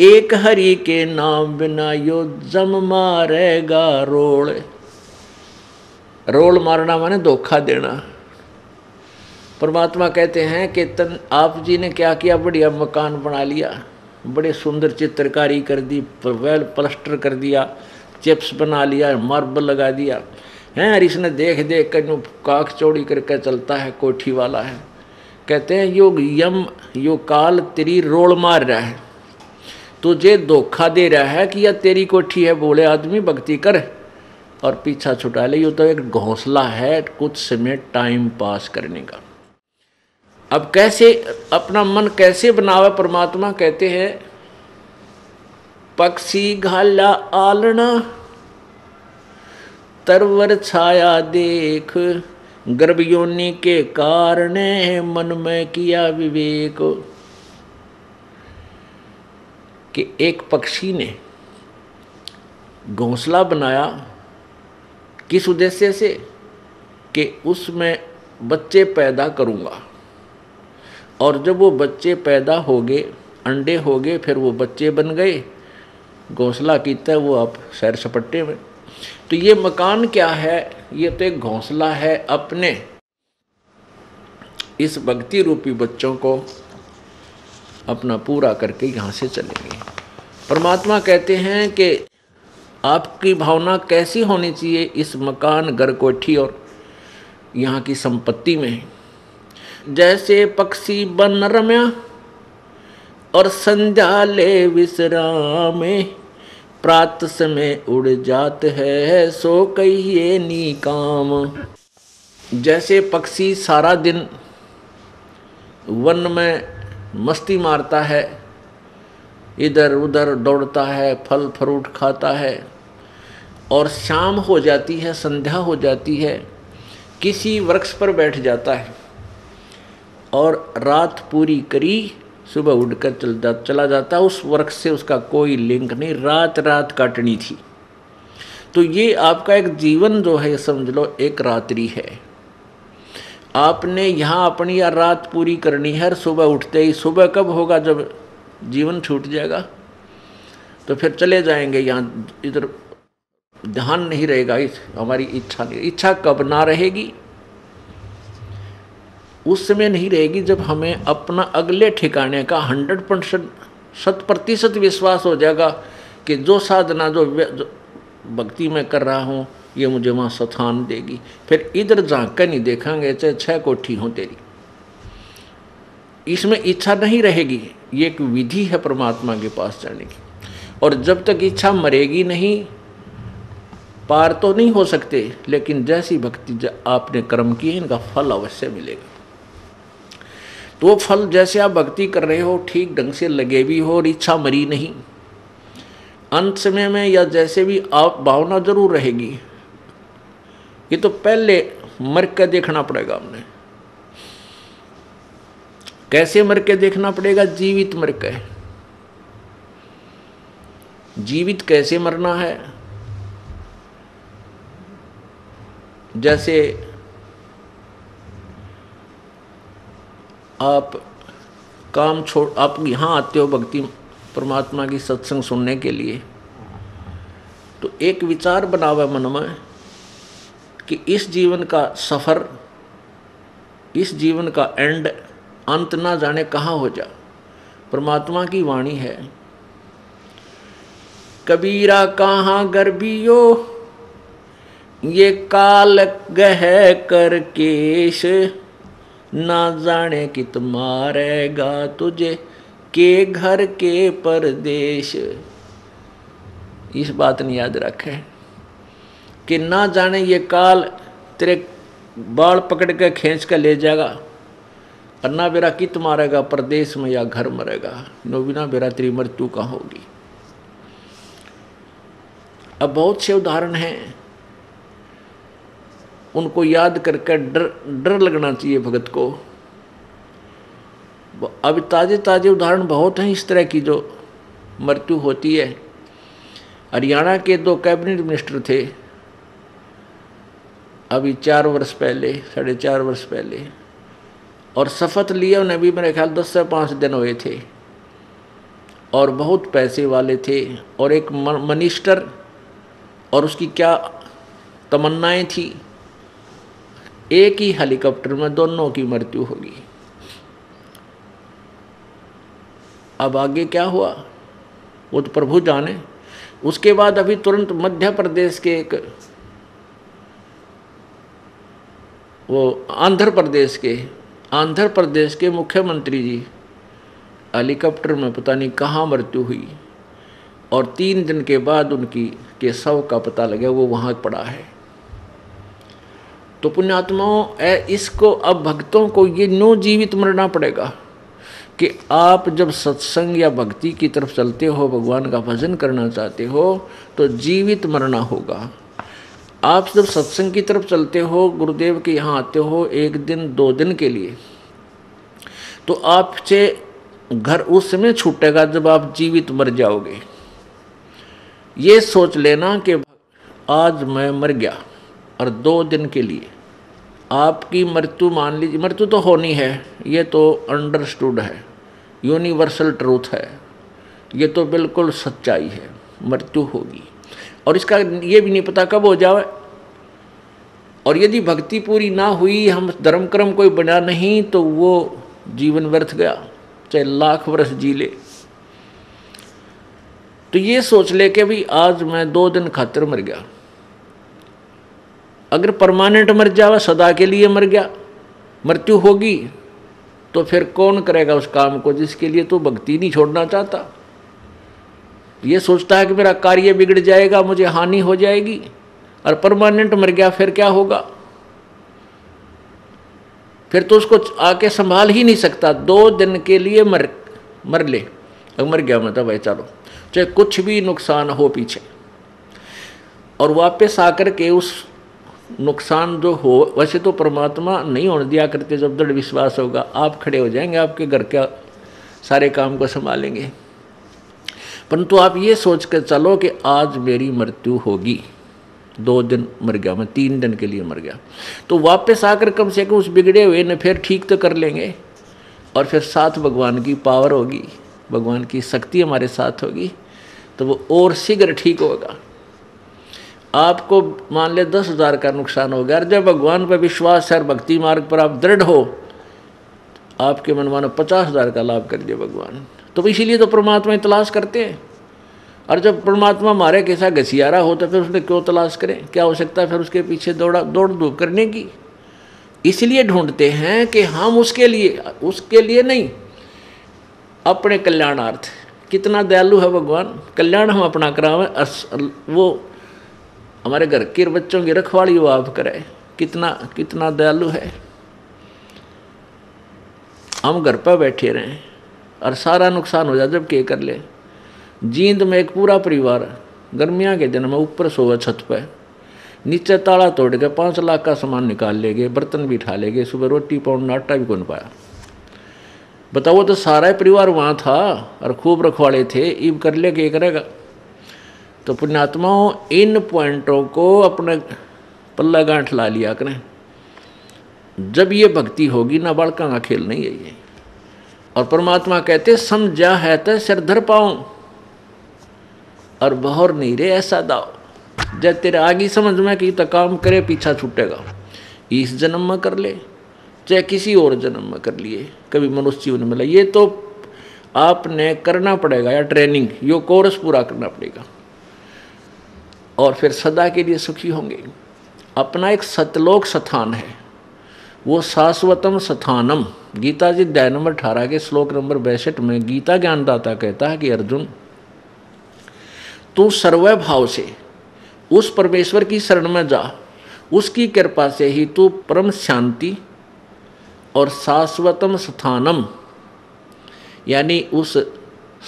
एक हरि के नाम बिना यो जम मारेगा रोल। रोल मारना माने धोखा देना। परमात्मा कहते हैं कि आप जी ने क्या किया, बढ़िया मकान बना लिया, बड़े सुंदर चित्रकारी कर दी, वेल प्लास्टर कर दिया, चिप्स बना लिया, मार्बल लगा दिया हैं, और इसने देख देख कर काख चौड़ी करके चलता है, कोठी वाला है। कहते हैं यो काल तेरी रोल मार रहा है, तुझे धोखा दे रहा है कि यह तेरी कोठी है, बोले आदमी भक्ति कर और पीछा छुटा ले। ये तो एक घोंसला है कुछ समय टाइम पास करने का। अब कैसे अपना मन कैसे बनावे? परमात्मा कहते हैं पक्षी घाला आलना, तरवर छाया देख, गर्भयोनि के कारण मन में किया विवेक। कि एक पक्षी ने घोंसला बनाया, किस उद्देश्य से? कि उसमें बच्चे पैदा करूँगा, और जब वो बच्चे पैदा हो गए, अंडे हो गए, फिर वो बच्चे बन गए, घोंसला कीता वो अब सैर सपट्टे में। तो ये मकान क्या है? ये तो एक घोंसला है अपने इस भक्ति रूपी बच्चों को अपना पूरा करके यहाँ से चलेंगे। परमात्मा कहते हैं कि आपकी भावना कैसी होनी चाहिए इस मकान, घर, कोठी और यहाँ की संपत्ति में। जैसे पक्षी बन रम्या और संध्या ले विश्राम, प्रात समय उड़ जात है सो कहिए नी काम। जैसे पक्षी सारा दिन वन में मस्ती मारता है, इधर उधर दौड़ता है, फल फ्रूट खाता है, और शाम हो जाती है, संध्या हो जाती है, किसी वृक्ष पर बैठ जाता है और रात पूरी करी, सुबह उड़कर चला जाता है। उस वृक्ष से उसका कोई लिंक नहीं, रात रात काटनी थी। तो ये आपका एक जीवन जो है समझ लो एक रात्रि है। आपने यहाँ अपनी या रात पूरी करनी है, सुबह उठते ही। सुबह कब होगा? जब जीवन छूट जाएगा तो फिर चले जाएंगे, यहाँ इधर ध्यान नहीं रहेगा, हमारी इच्छा नहीं। इच्छा कब ना रहेगी? उस समय नहीं रहेगी जब हमें अपना अगले ठिकाने का 100% 100% विश्वास हो जाएगा कि जो साधना जो भक्ति में कर रहा हूँ ये मुझे वहाँ स्थान देगी। फिर इधर झाँक कर नहीं देखेंगे, चाहे 6 कोठी हो तेरी, इसमें इच्छा नहीं रहेगी। ये एक विधि है परमात्मा के पास जाने की। और जब तक इच्छा मरेगी नहीं पार तो नहीं हो सकते, लेकिन जैसी भक्ति आपने कर्म किए इनका फल अवश्य मिलेगा। तो वो फल जैसे आप भक्ति कर रहे हो ठीक ढंग से लगे भी हो और इच्छा मरी नहीं, अंत समय में या जैसे भी आप भावना जरूर रहेगी। ये तो पहले मर के देखना पड़ेगा हमने। कैसे मर के देखना पड़ेगा? जीवित मर के। जीवित कैसे मरना है? जैसे आप काम छोड़, आप यहाँ आते हो भक्ति परमात्मा की सत्संग सुनने के लिए, तो एक विचार बना हुआ मन में कि इस जीवन का सफ़र, इस जीवन का एंड, अंत ना जाने कहाँ हो जा। परमात्मा की वाणी है, कबीरा कहाँ गर्भियो ये काल गह कर केश, ना जाने कित मारेगा तुझे के घर के परदेश। इस बात ने याद रखे कि ना जाने ये काल तेरे बाल पकड़ के खींच कर ले जाएगा, और ना बेरा कित मारेगा परदेश में या घर मरेगा, नो बिना बेरा तेरी मृत्यु कहाँ होगी। अब बहुत से उदाहरण हैं, उनको याद करके डर लगना चाहिए भगत को। अब ताजे ताजे उदाहरण बहुत हैं इस तरह की जो मृत्यु होती है। हरियाणा के 2 कैबिनेट मिनिस्टर थे अभी 4 वर्ष पहले, 4.5 वर्ष पहले, और शपथ लिए उन्हें भी मेरे ख्याल 10 से 5 दिन हुए थे, और बहुत पैसे वाले थे, और एक मिनिस्टर, और उसकी क्या तमन्नाएं थी, एक ही हेलीकॉप्टर में दोनों की मृत्यु होगी। अब आगे क्या हुआ वो तो प्रभु जाने। उसके बाद अभी तुरंत मध्य प्रदेश के एक, वो आंध्र प्रदेश के मुख्यमंत्री जी हेलीकॉप्टर में पता नहीं कहाँ मृत्यु हुई, और 3 दिन के बाद उनकी के शव का पता लगा वो वहाँ पड़ा है। तो पुण्यात्माओं, इसको अब भक्तों को ये नो जीवित मरना पड़ेगा कि आप जब सत्संग या भक्ति की तरफ चलते हो, भगवान का भजन करना चाहते हो, तो जीवित मरना होगा। आप जब सत्संग की तरफ चलते हो, गुरुदेव के यहाँ आते हो 1 दिन 2 दिन के लिए, तो आपसे घर उस समय छूटेगा जब आप जीवित मर जाओगे। ये सोच लेना कि आज मैं मर गया, और 2 दिन के लिए आपकी मृत्यु, मान लीजिए मृत्यु तो होनी है, ये तो अंडरस्टूड है, यूनिवर्सल ट्रूथ है, ये तो बिल्कुल सच्चाई है, मृत्यु होगी। और इसका ये भी नहीं पता कब हो जाए, और यदि भक्ति पूरी ना हुई, हम धर्म कर्म कोई बना नहीं, तो वो जीवन व्यर्थ गया, चाहे लाख वर्ष जी ले। तो ये सोच ले कि भाई आज मैं 2 दिन खातिर मर गया। अगर परमानेंट मर जावा, सदा के लिए मर गया, मृत्यु होगी, तो फिर कौन करेगा उस काम को जिसके लिए तो भक्ति नहीं छोड़ना चाहता। ये सोचता है कि मेरा कार्य बिगड़ जाएगा, मुझे हानि हो जाएगी, और परमानेंट मर गया, फिर क्या होगा? फिर तो उसको आके संभाल ही नहीं सकता। 2 दिन के लिए मर ले, अब मर गया मतलब भाई चलो, चाहे कुछ भी नुकसान हो पीछे, और वापस आकर के उस नुकसान जो हो, वैसे तो परमात्मा नहीं होने दिया करते। जब दृढ़ विश्वास होगा, आप खड़े हो जाएंगे, आपके घर के सारे काम को संभालेंगे। परंतु आप ये सोच कर चलो कि आज मेरी मृत्यु होगी, 2 दिन मर गया मैं, 3 दिन के लिए मर गया, तो वापस आकर कम से कम उस बिगड़े हुए ने फिर ठीक तो कर लेंगे, और फिर साथ भगवान की पावर होगी, भगवान की शक्ति हमारे साथ होगी, तो वो और शीघ्र ठीक होगा। आपको मान ले 10,000 का नुकसान हो गया, और जब भगवान पर विश्वास है और भक्ति मार्ग पर आप दृढ़ हो, आपके मन मानो 50,000 का लाभ कर दिया भगवान। तो इसीलिए तो परमात्मा तलाश करते हैं। और जब परमात्मा हमारे कैसा घसियारा हो तो फिर उसने क्यों तलाश करें? क्या हो सकता है फिर उसके पीछे दौड़ धूप करने की? इसलिए ढूंढते हैं कि हम उसके लिए नहीं, अपने कल्याणार्थ। कितना दयालु है भगवान, कल्याण हम अपना करावें, वो हमारे घर के बच्चों की रखवाली वो आप करे, कितना कितना दयालु है। हम घर पर बैठे रहें और सारा नुकसान हो जाए, जब के कर ले। जींद में एक पूरा परिवार गर्मियाँ के दिन में ऊपर सोवा छत पर, नीचे ताला तोड़ के 5 लाख का सामान निकाल ले गए, बर्तन भी उठा ले गए, सुबह रोटी पाउंड आटा भी कौन पाया। बताओ, तो सारा परिवार वहाँ था और खूब रखवाले थे, ईब कर ले के करेगा। तो पुण्यात्माओं, इन पॉइंटों को अपने पल्ला गांठ ला लिया करें। जब ये भक्ति होगी ना, बालका का खेल नहीं है ये। और परमात्मा कहते समझा है तो सिर धर पाऊं और बहर नहीं रे ऐसा दाओ। जब तेरे आगे समझ में कि तो काम करे, पीछा छूटेगा। इस जन्म में कर ले चाहे किसी और जन्म में कर लिए, कभी मनुष्य जीवन मिला, ये तो आपने करना पड़ेगा या ट्रेनिंग, यो कोर्स पूरा करना पड़ेगा और फिर सदा के लिए सुखी होंगे। अपना एक सतलोक स्थान है, वो शाश्वतम स्थानम। गीता जी अध्याय नंबर 18 के श्लोक नंबर 62 में गीता ज्ञानदाता कहता है कि अर्जुन, तू सर्व भाव से उस परमेश्वर की शरण में जा, उसकी कृपा से ही तू परम शांति और शाश्वतम स्थानम यानी उस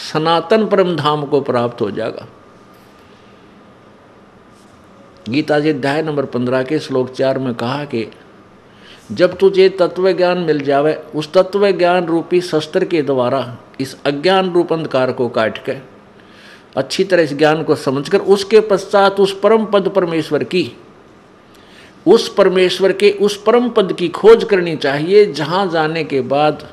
सनातन परम धाम को प्राप्त हो जाएगा। गीता जी अध्याय नंबर 15 के श्लोक 4 में कहा कि जब तुझे तत्व ज्ञान मिल जावे, उस तत्व ज्ञान रूपी शस्त्र के द्वारा इस अज्ञान रूप अंधकार को काट के अच्छी तरह इस ज्ञान को समझकर उसके पश्चात उस परम पद परमेश्वर की, उस परमेश्वर के उस परम पद की खोज करनी चाहिए, जहाँ जाने के बाद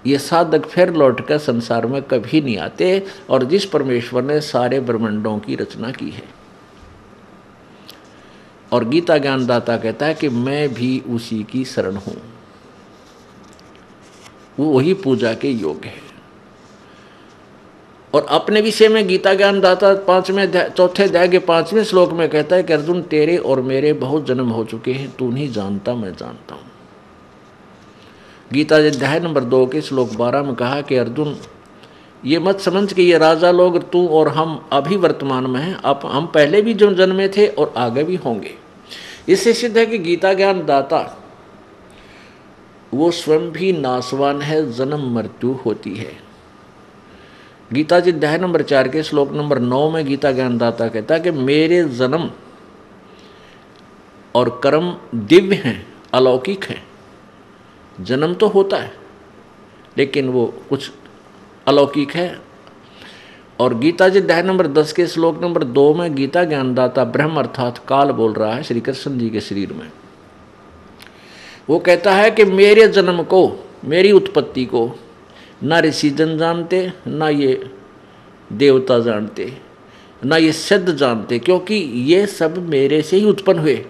ये साधक फिर लौट कर संसार में कभी नहीं आते, और जिस परमेश्वर ने सारे ब्रह्मांडों की रचना की है। और गीता ज्ञानदाता कहता है कि मैं भी उसी की शरण हूं, वो वही पूजा के योग्य है। और अपने विषय में गीता ज्ञानदाता 4 अध्याय के 5वें श्लोक में कहता है कि अर्जुन, तेरे और मेरे बहुत जन्म हो चुके हैं, तू नहीं जानता, मैं जानता हूं। गीता अध्याय नंबर 2 के श्लोक 12 में कहा कि अर्जुन, ये मत समझ कि ये राजा लोग तू और हम अभी वर्तमान में हैं, अब हम पहले भी जो जन्मे थे और आगे भी होंगे। इससे सिद्ध है कि गीता ज्ञान दाता वो स्वयं भी नाशवान है, जन्म मृत्यु होती है। गीता जी अध्याय नंबर 4 के श्लोक नंबर 9 में गीता ज्ञान दाता कहता है कि मेरे जन्म और कर्म दिव्य हैं, अलौकिक हैं। जन्म तो होता है लेकिन वो कुछ अलौकिक है। और गीता जी अध्याय नंबर 10 के श्लोक नंबर 2 में गीता ज्ञानदाता ब्रह्म अर्थात काल बोल रहा है श्री कृष्ण जी के शरीर में। वो कहता है कि मेरे जन्म को, मेरी उत्पत्ति को ना ऋषि जन जानते, ना ये देवता जानते, ना ये सिद्ध जानते, क्योंकि ये सब मेरे से ही उत्पन्न हुए।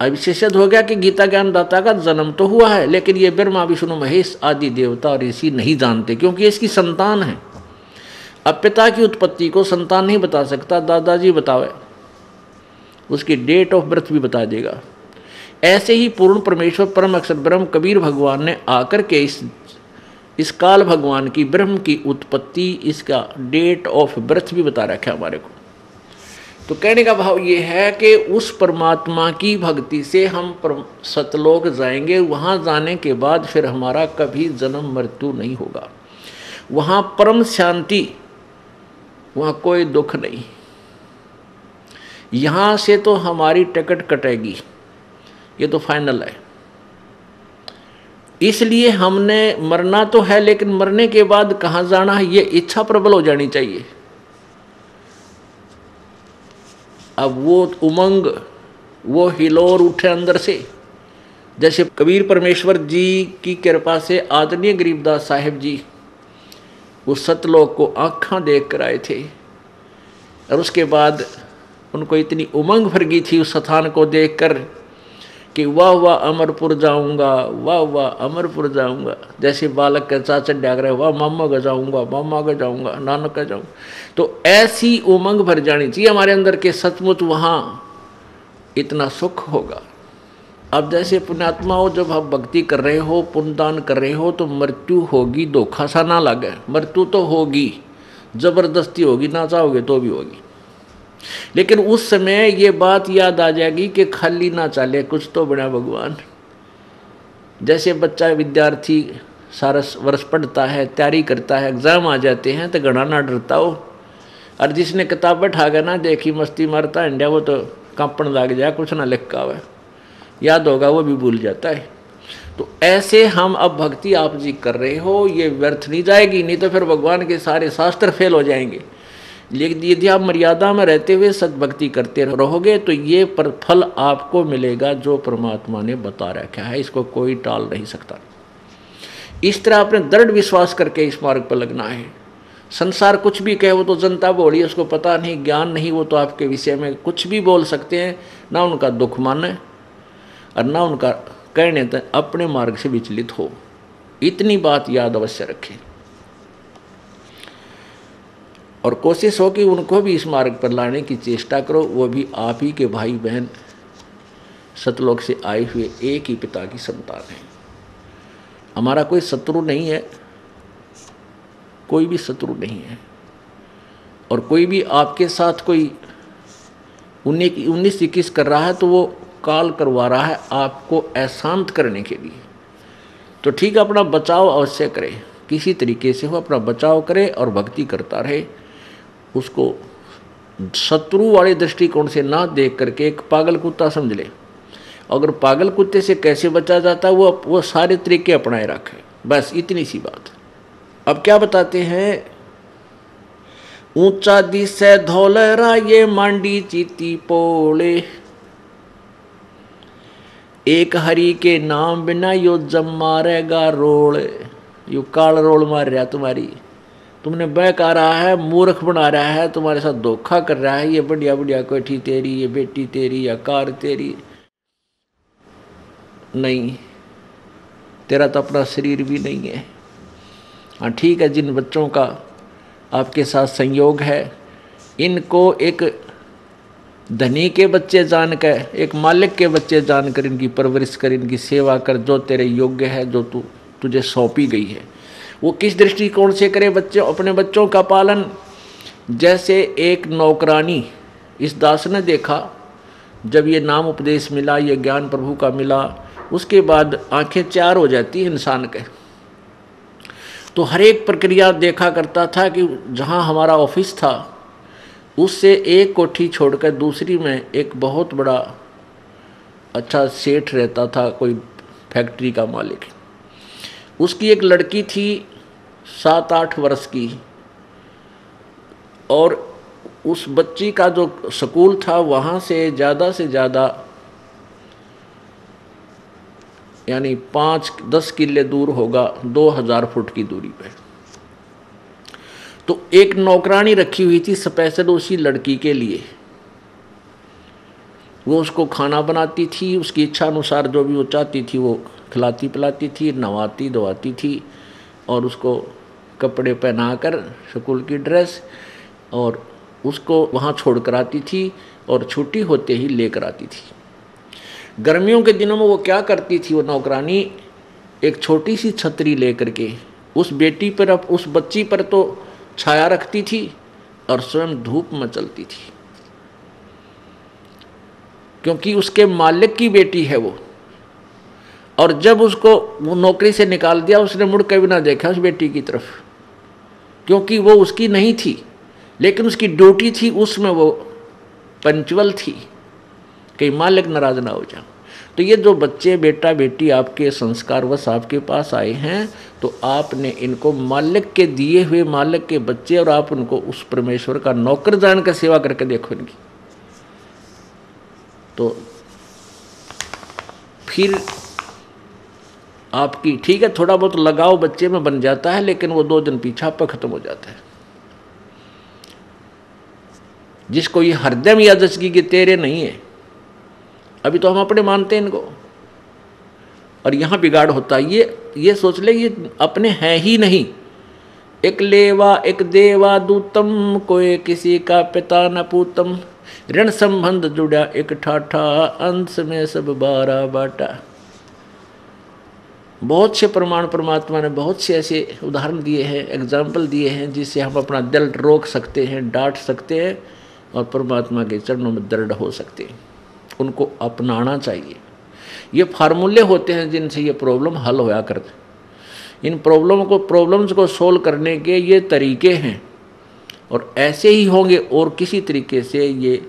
अब इससे सिद्ध हो गया कि गीता ज्ञानदाता का जन्म तो हुआ है, लेकिन ये ब्रह्मा विष्णु महेश आदि देवता और ऋषि नहीं जानते, क्योंकि इसकी संतान है। अब पिता की उत्पत्ति को संतान नहीं बता सकता, दादाजी बतावे, उसकी डेट ऑफ बर्थ भी बता देगा। ऐसे ही पूर्ण परमेश्वर परम अक्षर ब्रह्म कबीर भगवान ने आकर के इस काल भगवान की ब्रह्म की उत्पत्ति, इसका डेट ऑफ बर्थ भी बता रखा है हमारे को। तो कहने का भाव ये है कि उस परमात्मा की भक्ति से हम सतलोक जाएंगे, वहाँ जाने के बाद फिर हमारा कभी जन्म मृत्यु नहीं होगा, वहाँ परम शांति, वहाँ कोई दुख नहीं। यहाँ से तो हमारी टिकट कटेगी, ये तो फाइनल है। इसलिए हमने मरना तो है, लेकिन मरने के बाद कहाँ जाना है ये इच्छा प्रबल हो जानी चाहिए। अब वो उमंग, वो हिलोर उठे अंदर से, जैसे कबीर परमेश्वर जी की कृपा से आदरणीय गरीबदास साहिब जी उस सतलोक को आँखें देख कर आए थे, और उसके बाद उनको इतनी उमंग भर गई थी उस स्थान को देखकर कि वाह वाह अमरपुर जाऊंगा, वाह वाह अमरपुर जाऊंगा। जैसे बालक के चाचा डाक रहे, वाह मामा का जाऊंगा, मामा का जाऊंगा, नानक का जाऊंगा। तो ऐसी उमंग भर जानी चाहिए हमारे अंदर के सचमुच वहाँ इतना सुख होगा। अब जैसे पुण्यात्मा हो, जब आप भक्ति कर रहे हो, पुण्यदान कर रहे हो, तो मृत्यु होगी, धोखा सा ना लगे, मृत्यु तो होगी, जबरदस्ती होगी, ना चाहोगे तो भी होगी। लेकिन उस समय ये बात याद आ जाएगी कि खाली ना चले, कुछ तो बना भगवान। जैसे बच्चा विद्यार्थी सारा वर्ष पढ़ता है, तैयारी करता है, एग्जाम आ जाते हैं तो घना ना डरता हो, और जिसने किताब बैठा गया ना देखी मस्ती मारता इंडिया, वो तो कांपण लग जाए, कुछ ना लिखा हुआ याद होगा वो भी भूल जाता है। तो ऐसे हम अब भक्ति आप जी कर रहे हो, ये व्यर्थ नहीं जाएगी, नहीं तो फिर भगवान के सारे शास्त्र फेल हो जाएंगे। लेकिन यदि आप मर्यादा में रहते हुए सद्भक्ति करते रहोगे तो ये फल आपको मिलेगा जो परमात्मा ने बता रखा है, इसको कोई टाल नहीं सकता। इस तरह अपने दृढ़ विश्वास करके इस मार्ग पर लगना है। संसार कुछ भी कहे, वो तो जनता बोली, उसको पता नहीं, ज्ञान नहीं, वो तो आपके विषय में कुछ भी बोल सकते हैं, ना उनका दुख माने और ना उनका कहने तक अपने मार्ग से विचलित हो। इतनी बात याद अवश्य रखें और कोशिश हो कि उनको भी इस मार्ग पर लाने की चेष्टा करो। वो भी आप ही के भाई बहन, सतलोक से आए हुए एक ही पिता की संतान है। हमारा कोई शत्रु नहीं है, कोई भी शत्रु नहीं है, और कोई भी आपके साथ कोई 19-21 कर रहा है तो वो काल करवा रहा है आपको अशांत करने के लिए। तो ठीक है, अपना बचाव अवश्य करे, किसी तरीके से हो अपना बचाव करे और भक्ति करता रहे। उसको शत्रु वाले दृष्टिकोण से ना देख करके एक पागल कुत्ता समझ ले। अगर पागल कुत्ते से कैसे बचा जाता है वो सारे तरीके अपनाए रखे, बस इतनी सी बात। अब क्या बताते हैं, ऊंचा दिसे धौलरा ये मांडी चीती पोले, एक हरि के नाम बिना यो जम मारेगा रोल। यो काल रोल मार रहा तुम्हारी, तुमने बहका रहा है, मूर्ख बना रहा है, तुम्हारे साथ धोखा कर रहा है। ये बढ़िया बढ़िया कोठी तेरी, ये बेटी तेरी, या कार तेरी, नहीं, तेरा तो अपना शरीर भी नहीं है। हाँ ठीक है, जिन बच्चों का आपके साथ संयोग है, इनको एक धनी के बच्चे जानकर, एक मालिक के बच्चे जानकर इनकी परवरिश कर, इनकी सेवा कर, जो तेरे योग्य है, जो तुझे सौंपी गई है। वो किस दृष्टिकोण से करे बच्चे अपने बच्चों का पालन? जैसे एक नौकरानी, इस दास ने देखा जब ये नाम उपदेश मिला, ये ज्ञान प्रभु का मिला, उसके बाद आंखें चार हो जाती है इंसान के। तो हर एक प्रक्रिया देखा करता था कि जहाँ हमारा ऑफिस था उससे एक कोठी छोड़कर दूसरी में एक बहुत बड़ा अच्छा सेठ रहता था, कोई फैक्ट्री का मालिक। उसकी एक लड़की थी 7-8 वर्ष की, और उस बच्ची का जो स्कूल था वहाँ से ज़्यादा यानी 5-10 किले दूर होगा, 2000 फुट की दूरी पे। तो एक नौकरानी रखी हुई थी स्पेशल उसी लड़की के लिए। वो उसको खाना बनाती थी, उसकी इच्छा अनुसार जो भी वो चाहती थी वो खिलाती पिलाती थी, नहवाती धोवाती थी, और उसको कपड़े पहनाकर स्कूल की ड्रेस, और उसको वहाँ छोड़ कर आती थी और छुट्टी होते ही लेकर आती थी। गर्मियों के दिनों में वो क्या करती थी, वो नौकरानी एक छोटी सी छतरी लेकर के उस बेटी पर, उस बच्ची पर तो छाया रखती थी और स्वयं धूप में चलती थी, क्योंकि उसके मालिक की बेटी है वो। और जब उसको वो नौकरी से निकाल दिया, उसने मुड़ के भी ना देखा उस बेटी की तरफ, क्योंकि वो उसकी नहीं थी, लेकिन उसकी ड्यूटी थी, उसमें वो पंचुअल थी, कहीं मालिक नाराज ना हो जाए। तो ये जो बच्चे बेटा बेटी आपके संस्कारवश आपके पास आए हैं, तो आपने इनको मालिक के दिए हुए मालिक के बच्चे, और आप उनको उस परमेश्वर का नौकर जानकर सेवा करके देखो इनकी, तो फिर आपकी ठीक है थोड़ा बहुत लगाव बच्चे में बन जाता है, लेकिन वो 2 दिन पीछा पर खत्म हो जाता है। जिसको ये हरदम यादगी कि तेरे नहीं है, अभी तो हम अपने मानते हैं इनको, और यहाँ बिगाड़ होता है। ये सोच ले ये अपने हैं ही नहीं। एक लेवा एक देवा दूतम, कोई किसी का पिता न पूतम, ऋण संबंध जुड़ा एक ठाठा, अंश में सब 12 बाटा। बहुत से प्रमाण परमात्मा ने बहुत से ऐसे उदाहरण दिए हैं, एग्जाम्पल दिए हैं, जिससे हम अपना दिल रोक सकते हैं, डांट सकते हैं और परमात्मा के चरणों में दृढ़ हो सकते हैं। उनको अपनाना चाहिए। ये फार्मूले होते हैं जिनसे ये प्रॉब्लम हल होया करते। इन प्रॉब्लम्स को सोल्व करने के ये तरीके हैं और ऐसे ही होंगे और किसी तरीके से ये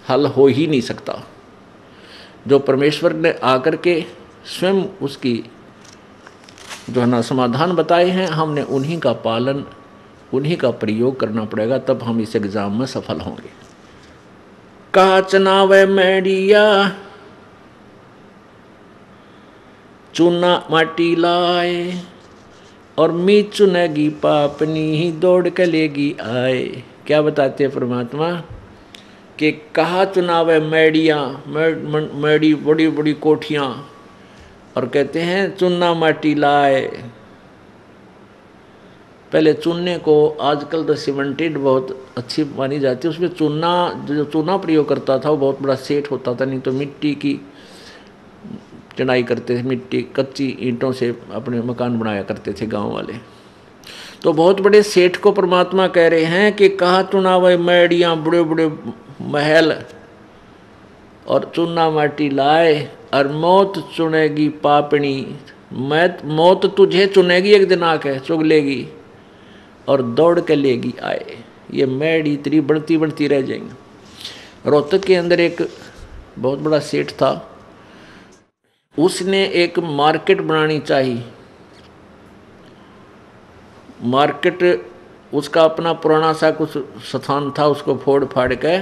हल हो ही नहीं सकता। जो परमेश्वर ने आकर के स्वयं उसकी जो है ना समाधान बताए हैं, हमने उन्हीं का पालन, उन्हीं का प्रयोग करना पड़ेगा, तब हम इस एग्ज़ाम में सफल होंगे। कहा चनावे मैडिया चूना माटी लाए और मी चुनेगी पापनी दौड़ के लेगी आए। क्या बताते हैं परमात्मा कि कहा चुनावे मैडियाँ, मैडी बड़ी बड़ी कोठियाँ, और कहते हैं चूना माटी लाए। पहले चूने को, आजकल तो सीमेंटेड बहुत अच्छी मानी जाती है, उसमें चूना, जो चूना प्रयोग करता था वो बहुत बड़ा सेठ होता था, नहीं तो मिट्टी की चढ़ाई करते थे, मिट्टी कच्ची ईंटों से अपने मकान बनाया करते थे गांव वाले। तो बहुत बड़े सेठ को परमात्मा कह रहे हैं कि कहा चुनावे मैडियाँ, बड़े बड़े महल और चूना माटी लाए, और मौत चुनेगी पापनी, मौत तुझे चुनेगी एक दिन आके, चुग लेगी और दौड़ के लेगी आए। ये मैडी इतनी बढ़ती बढ़ती रह जाएंगी। रोहतक के अंदर एक बहुत बड़ा सेठ था, उसने एक मार्केट बनानी चाहिए। मार्केट उसका अपना पुराना सा कुछ स्थान था, उसको फोड़ फाड़ के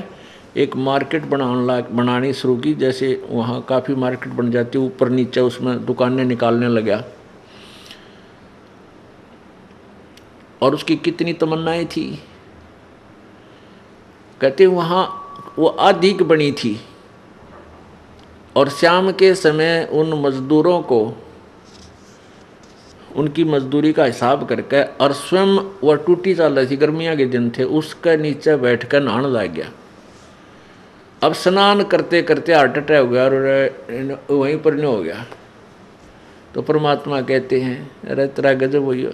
एक मार्केट बनानी शुरू की। जैसे वहाँ काफ़ी मार्केट बन जाती, ऊपर नीचे उसमें दुकानें निकालने लगा। और उसकी कितनी तमन्नाएं थी, कहते वहाँ वो अधिक बनी थी। और शाम के समय उन मजदूरों को उनकी मजदूरी का हिसाब करके, और स्वयं वह टूटी चल रही थी, गर्मियाँ के दिन थे, उसके नीचे बैठकर नहाने लग गया। अब स्नान करते करते हार्ट अटैक हो गया और वहीं पर नहीं हो गया। तो परमात्मा कहते हैं अरे तेरा गजब हुई हो।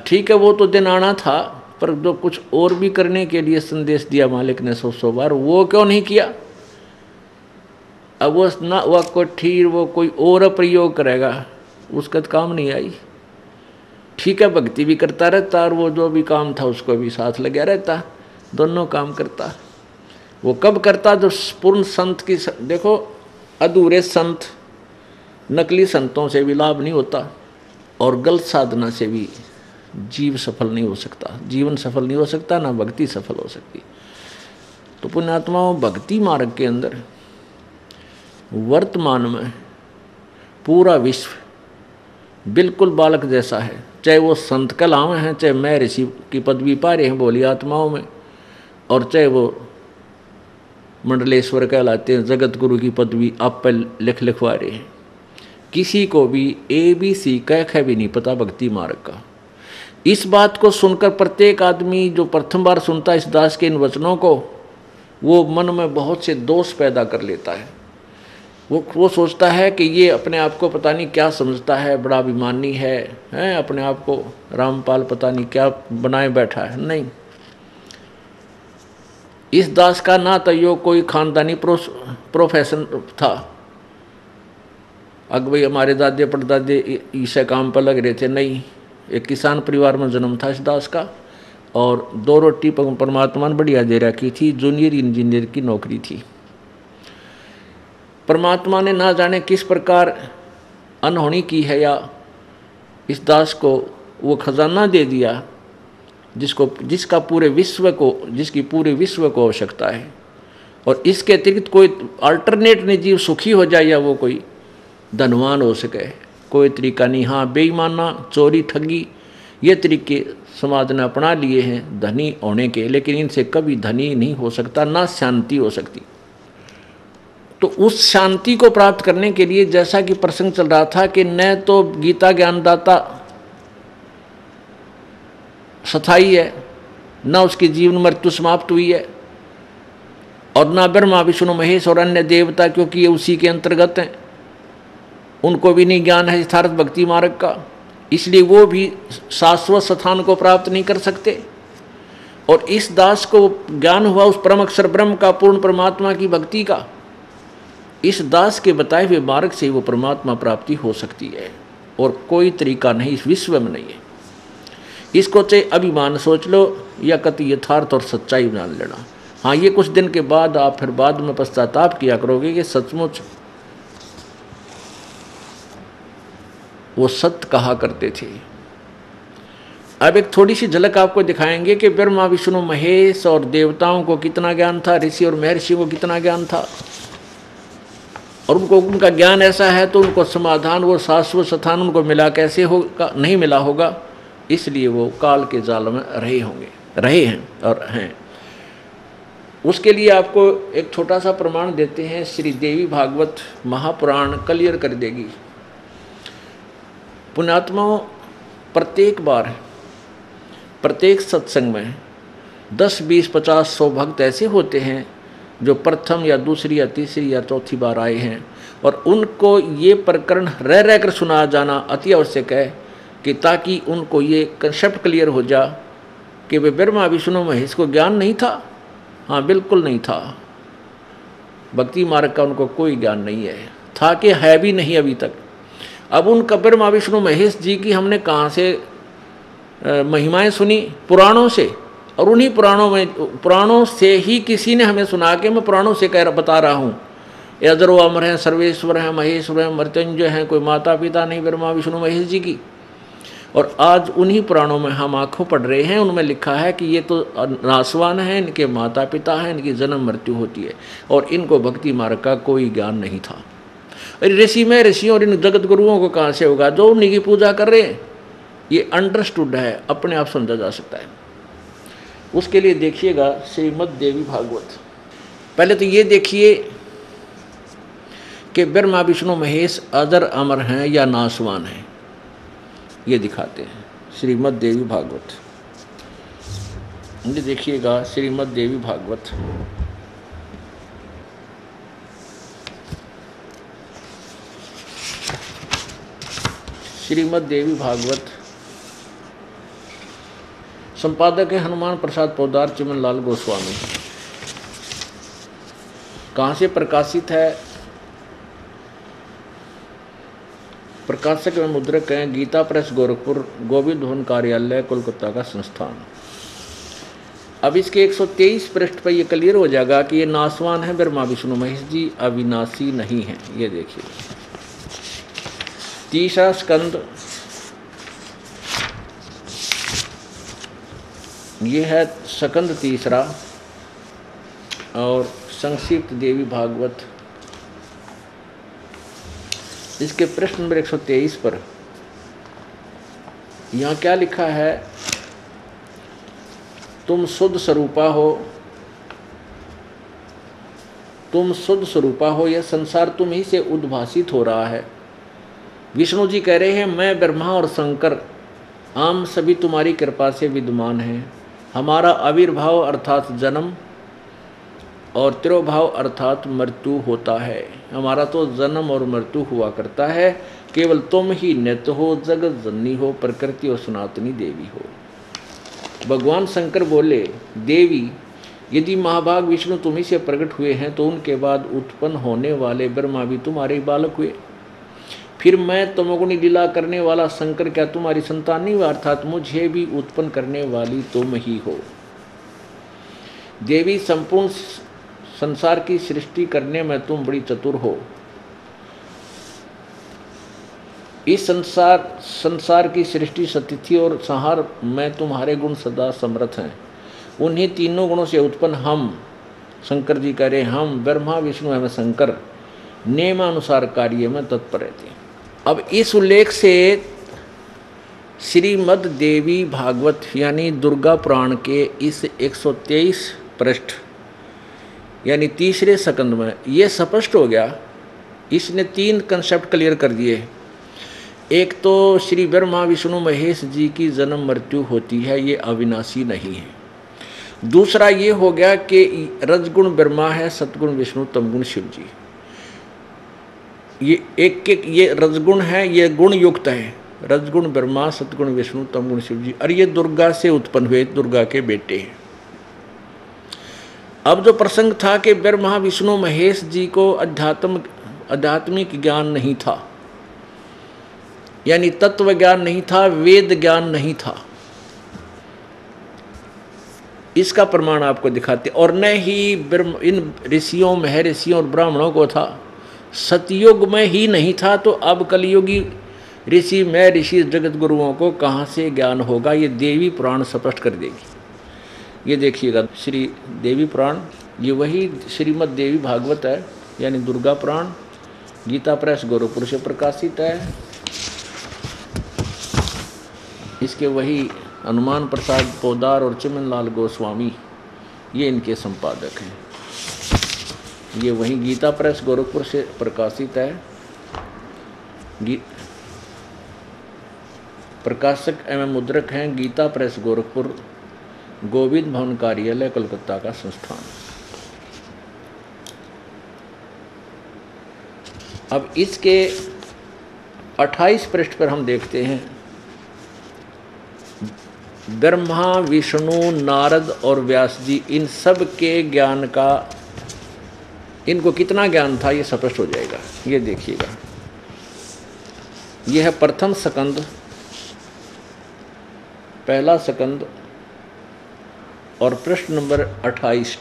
ठीक है, वो तो दिन आना था, पर जो कुछ और भी करने के लिए संदेश दिया मालिक ने 100 बार, वो क्यों नहीं किया? अब वो ना वह कोई वो कोई और प्रयोग करेगा, उसका तो काम नहीं आई। ठीक है, भक्ति भी करता रहता और वो जो भी काम था उसको भी साथ लगा रहता, दोनों काम करता। वो कब करता? जो पूर्ण संत की देखो, अधूरे संत, नकली संतों से भी लाभ नहीं होता और गलत साधना से भी जीव सफल नहीं हो सकता, जीवन सफल नहीं हो सकता, ना भक्ति सफल हो सकती। तो पुण्यात्माओं, भक्ति मार्ग के अंदर वर्तमान में पूरा विश्व बिल्कुल बालक जैसा है, चाहे वो संत कलाम हैं, चाहे मैं ऋषि की पदवी पा रहे हैं बोली आत्माओं में, और चाहे वो मंडलेश्वर कहलाते हैं, जगत गुरु की पदवी आप पर लिखवा रहे हैं। किसी को भी ABC कह भी नहीं पता भक्ति मार्ग का। इस बात को सुनकर प्रत्येक आदमी जो प्रथम बार सुनता है इस दास के इन वचनों को, वो मन में बहुत से दोष पैदा कर लेता है। वो सोचता है कि ये अपने आप को पता नहीं क्या समझता है, बड़ा अभिमानी है, अपने आप को रामपाल पता नहीं क्या बनाए बैठा है। नहीं, इस दास का ना तो यो कोई खानदानी प्रोफेशन था। अग भाई हमारे दादे परदादे इस काम पर लग रहे थे, नहीं, एक किसान परिवार में जन्म था इस दास का, और 2 रोटी परमात्मा ने बढ़िया दे रखी थी, जूनियर इंजीनियर की नौकरी थी। परमात्मा ने ना जाने किस प्रकार अनहोनी की है, या इस दास को वो खजाना दे दिया जिसकी पूरे विश्व को आवश्यकता है। और इसके अतिरिक्त कोई अल्टरनेट नहीं, जीव सुखी हो जाए या वो कोई धनवान हो सके, कोई तरीका नहीं। हाँ, बेईमाना, चोरी, ठगी, ये तरीके समाज ने अपना लिए हैं धनी होने के, लेकिन इनसे कभी धनी नहीं हो सकता, ना शांति हो सकती। तो उस शांति को प्राप्त करने के लिए, जैसा कि प्रसंग चल रहा था कि न तो गीता ज्ञानदाता स्थायी है, न उसकी जीवन मृत्यु समाप्त हुई है, और न ब्रह्मा विष्णु महेश और अन्य देवता, क्योंकि ये उसी के अंतर्गत हैं। उनको भी नहीं ज्ञान है यथार्थ भक्ति मार्ग का, इसलिए वो भी शाश्वत स्थान को प्राप्त नहीं कर सकते। और इस दास को ज्ञान हुआ उस परम अक्षर ब्रह्म का, पूर्ण परमात्मा की भक्ति का। इस दास के बताए हुए मार्ग से वो परमात्मा प्राप्ति हो सकती है, और कोई तरीका नहीं इस विश्व में नहीं है। इसको चाहे अभिमान सोच लो या कति यथार्थ और सच्चाई मान लेना। हाँ, ये कुछ दिन के बाद आप फिर बाद में पश्चाताप किया करोगे कि सचमुच वो सत्य कहा करते थे। अब एक थोड़ी सी झलक आपको दिखाएंगे कि ब्रह्मा विष्णु महेश और देवताओं को कितना ज्ञान था, ऋषि और महर्षि को कितना ज्ञान था, और उनको उनका ज्ञान ऐसा है तो उनको समाधान, वो शाश्वत स्थान उनको मिला कैसे होगा, नहीं मिला होगा, इसलिए वो काल के जाल में रहे हैं और हैं। उसके लिए आपको एक छोटा सा प्रमाण देते हैं, श्री देवी भागवत महापुराण क्लियर कर देगी। पुण्यात्माओं, प्रत्येक बार प्रत्येक सत्संग में 10, 20, 50, 100 भक्त ऐसे होते हैं जो प्रथम या दूसरी या तीसरी या चौथी बार आए हैं, और उनको ये प्रकरण रह कर सुना जाना अति आवश्यक है कि ताकि उनको ये कंसेप्ट क्लियर हो जा कि वे ब्रह्मा विष्णु महेश को ज्ञान नहीं था। हाँ, बिल्कुल नहीं था। भक्ति मार्ग का उनको कोई ज्ञान नहीं है, था कि है भी नहीं अभी तक। अब उनका ब्रह्मा विष्णु महेश जी की हमने कहाँ से महिमाएं सुनी? पुराणों से, और उन्हीं पुराणों से ही किसी ने हमें सुना के मैं पुराणों से बता रहा हूँ। अजरो अमर हैं, सर्वेश्वर हैं, महेश्वर हैं, मृत्युंजय हैं, कोई माता पिता नहीं ब्रह्मा विष्णु महेश जी की। और आज उन्हीं पुराणों में हम आंखों पढ़ रहे हैं, उनमें लिखा है कि ये तो नासवान हैं, इनके माता पिता हैं, इनकी जन्म मृत्यु होती है, और इनको भक्ति मार्ग का कोई ज्ञान नहीं था। ऋषि में ऋषि और इन जगत गुरुओं को कहाँ से होगा जो उन्हीं की पूजा कर रहे हैं? ये अंडरस्टूड है, अपने आप समझा जा सकता है। उसके लिए देखिएगा श्रीमद् देवी भागवत। पहले तो ये देखिए कि ब्रह्मा विष्णु महेश अजर अमर हैं या नासवान हैं, ये दिखाते हैं श्रीमद् देवी भागवत। ये देखिएगा श्रीमद् देवी भागवत, श्रीमद् देवी भागवत। संपादक है हनुमान प्रसाद पोदार चिमन लाल गोस्वामी। कहाँ से प्रकाशित है? प्रकाशक एवं मुद्रक हैं गीता प्रेस गोरखपुर, गोविंद भवन कार्यालय कोलकाता का संस्थान। अब इसके 123 पृष्ठ पर यह क्लियर हो जाएगा कि ये नासवान है ब्रह्मा विष्णु महेश जी, अविनाशी नहीं है। ये देखिए तीसरा स्कंद, ये है स्कंद तीसरा, और संक्षिप्त देवी भागवत। इसके प्रश्न नंबर 123 पर यहाँ क्या लिखा है? तुम शुद्ध स्वरूपा हो, तुम शुद्ध स्वरूपा हो, यह संसार तुम ही से उद्भासित हो रहा है। विष्णु जी कह रहे हैं मैं ब्रह्मा और शंकर आम सभी तुम्हारी कृपा से विद्यमान हैं। हमारा आविर्भाव अर्थात जन्म और तिरोभाव अर्थात मृत्यु होता है। हमारा तो जन्म और मृत्यु हुआ करता है, केवल तुम ही नित्य हो, जगत जननी हो, प्रकृति और सनातनी देवी हो। भगवान शंकर बोले देवी यदि महाभाग विष्णु तुम्ही से प्रकट हुए हैं तो उनके बाद उत्पन्न होने वाले ब्रह्मा भी तुम्हारे बालक हुए। फिर मैं तमोगुणी लीला करने वाला शंकर क्या तुम्हारी संतान नहीं हुआ? अर्थात मुझे भी उत्पन्न करने वाली तुम ही हो। देवी संपूर्ण संसार की सृष्टि करने में तुम बड़ी चतुर हो। इस संसार की सृष्टि स्थिति और संहार में तुम्हारे गुण सदा समर्थ हैं। उन्हीं तीनों गुणों से उत्पन्न हम, शंकर जी कह रहे हम ब्रह्मा विष्णु एवं शंकर नियमानुसार कार्य में तत्पर रहते हैं। अब इस उल्लेख से श्रीमद् देवी भागवत यानी दुर्गा पुराण के इस 123 पृष्ठ यानी तीसरे स्कंद में ये स्पष्ट हो गया। इसने 3 कंसेप्ट क्लियर कर दिए। एक तो श्री ब्रह्मा विष्णु महेश जी की जन्म मृत्यु होती है, ये अविनाशी नहीं है। दूसरा ये हो गया कि रजगुण ब्रह्मा है, सतगुण विष्णु, तमगुण शिव जी। ये एक एक ये रजगुण है, ये गुण युक्त है। रजगुण ब्रह्मा, सतगुण विष्णु, तमगुण शिव जी, और ये दुर्गा से उत्पन्न हुए, दुर्गा के बेटे हैं। अब जो प्रसंग था कि ब्रह्मा विष्णु महेश जी को आध्यात्मिक ज्ञान नहीं था, यानी तत्व ज्ञान नहीं था, वेद ज्ञान नहीं था, इसका प्रमाण आपको दिखाते। और न ही इन ऋषियों, महर्षियों और ब्राह्मणों को था, सतयुग में ही नहीं था, तो अब कलयुगी ऋषि महर्षि जगत गुरुओं को कहाँ से ज्ञान होगा, ये देवी पुराण स्पष्ट कर देगी। ये देखिएगा श्री देवी पुराण, ये वही श्रीमद् देवी भागवत है, यानी दुर्गा पुराण, गीता प्रेस गोरखपुर से प्रकाशित है। इसके वही हनुमान प्रसाद पोदार और चिमनलाल गोस्वामी, ये इनके संपादक हैं। ये वही गीता प्रेस गोरखपुर से प्रकाशित है। प्रकाशक एवं मुद्रक हैं गीता प्रेस गोरखपुर, गोविंद भवन कार्यालय कोलकाता का संस्थान। अब इसके 28 पृष्ठ पर हम देखते हैं ब्रह्मा, विष्णु, नारद और व्यास जी, इन सब के ज्ञान का, इनको कितना ज्ञान था ये स्पष्ट हो जाएगा। ये देखिएगा, यह है प्रथम स्कंद, पहला स्कंद और पृष्ठ नंबर 28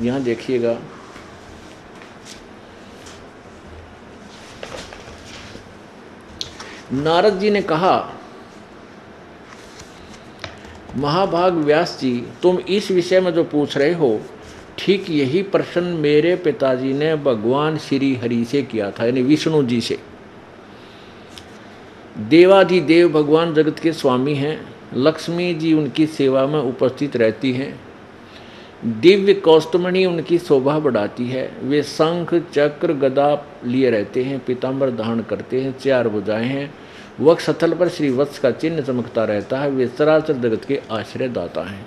यहाँ देखिएगा। नारद जी ने कहा, महाभाग व्यास जी, तुम इस विषय में जो पूछ रहे हो, ठीक यही प्रश्न मेरे पिताजी ने भगवान श्री हरि से किया था, यानी विष्णु जी से। देवाधिदेव भगवान जगत के स्वामी हैं, लक्ष्मी जी उनकी सेवा में उपस्थित रहती हैं, दिव्य कौस्तुमणि उनकी शोभा बढ़ाती है, वे शंख चक्र गदा लिए रहते हैं, पीताम्बर धारण करते हैं, 4 भुजाएं हैं, वक्ष स्थल पर श्री वत्स का चिन्ह चमकता रहता है, वे चराचर जगत के आश्रय दाता हैं।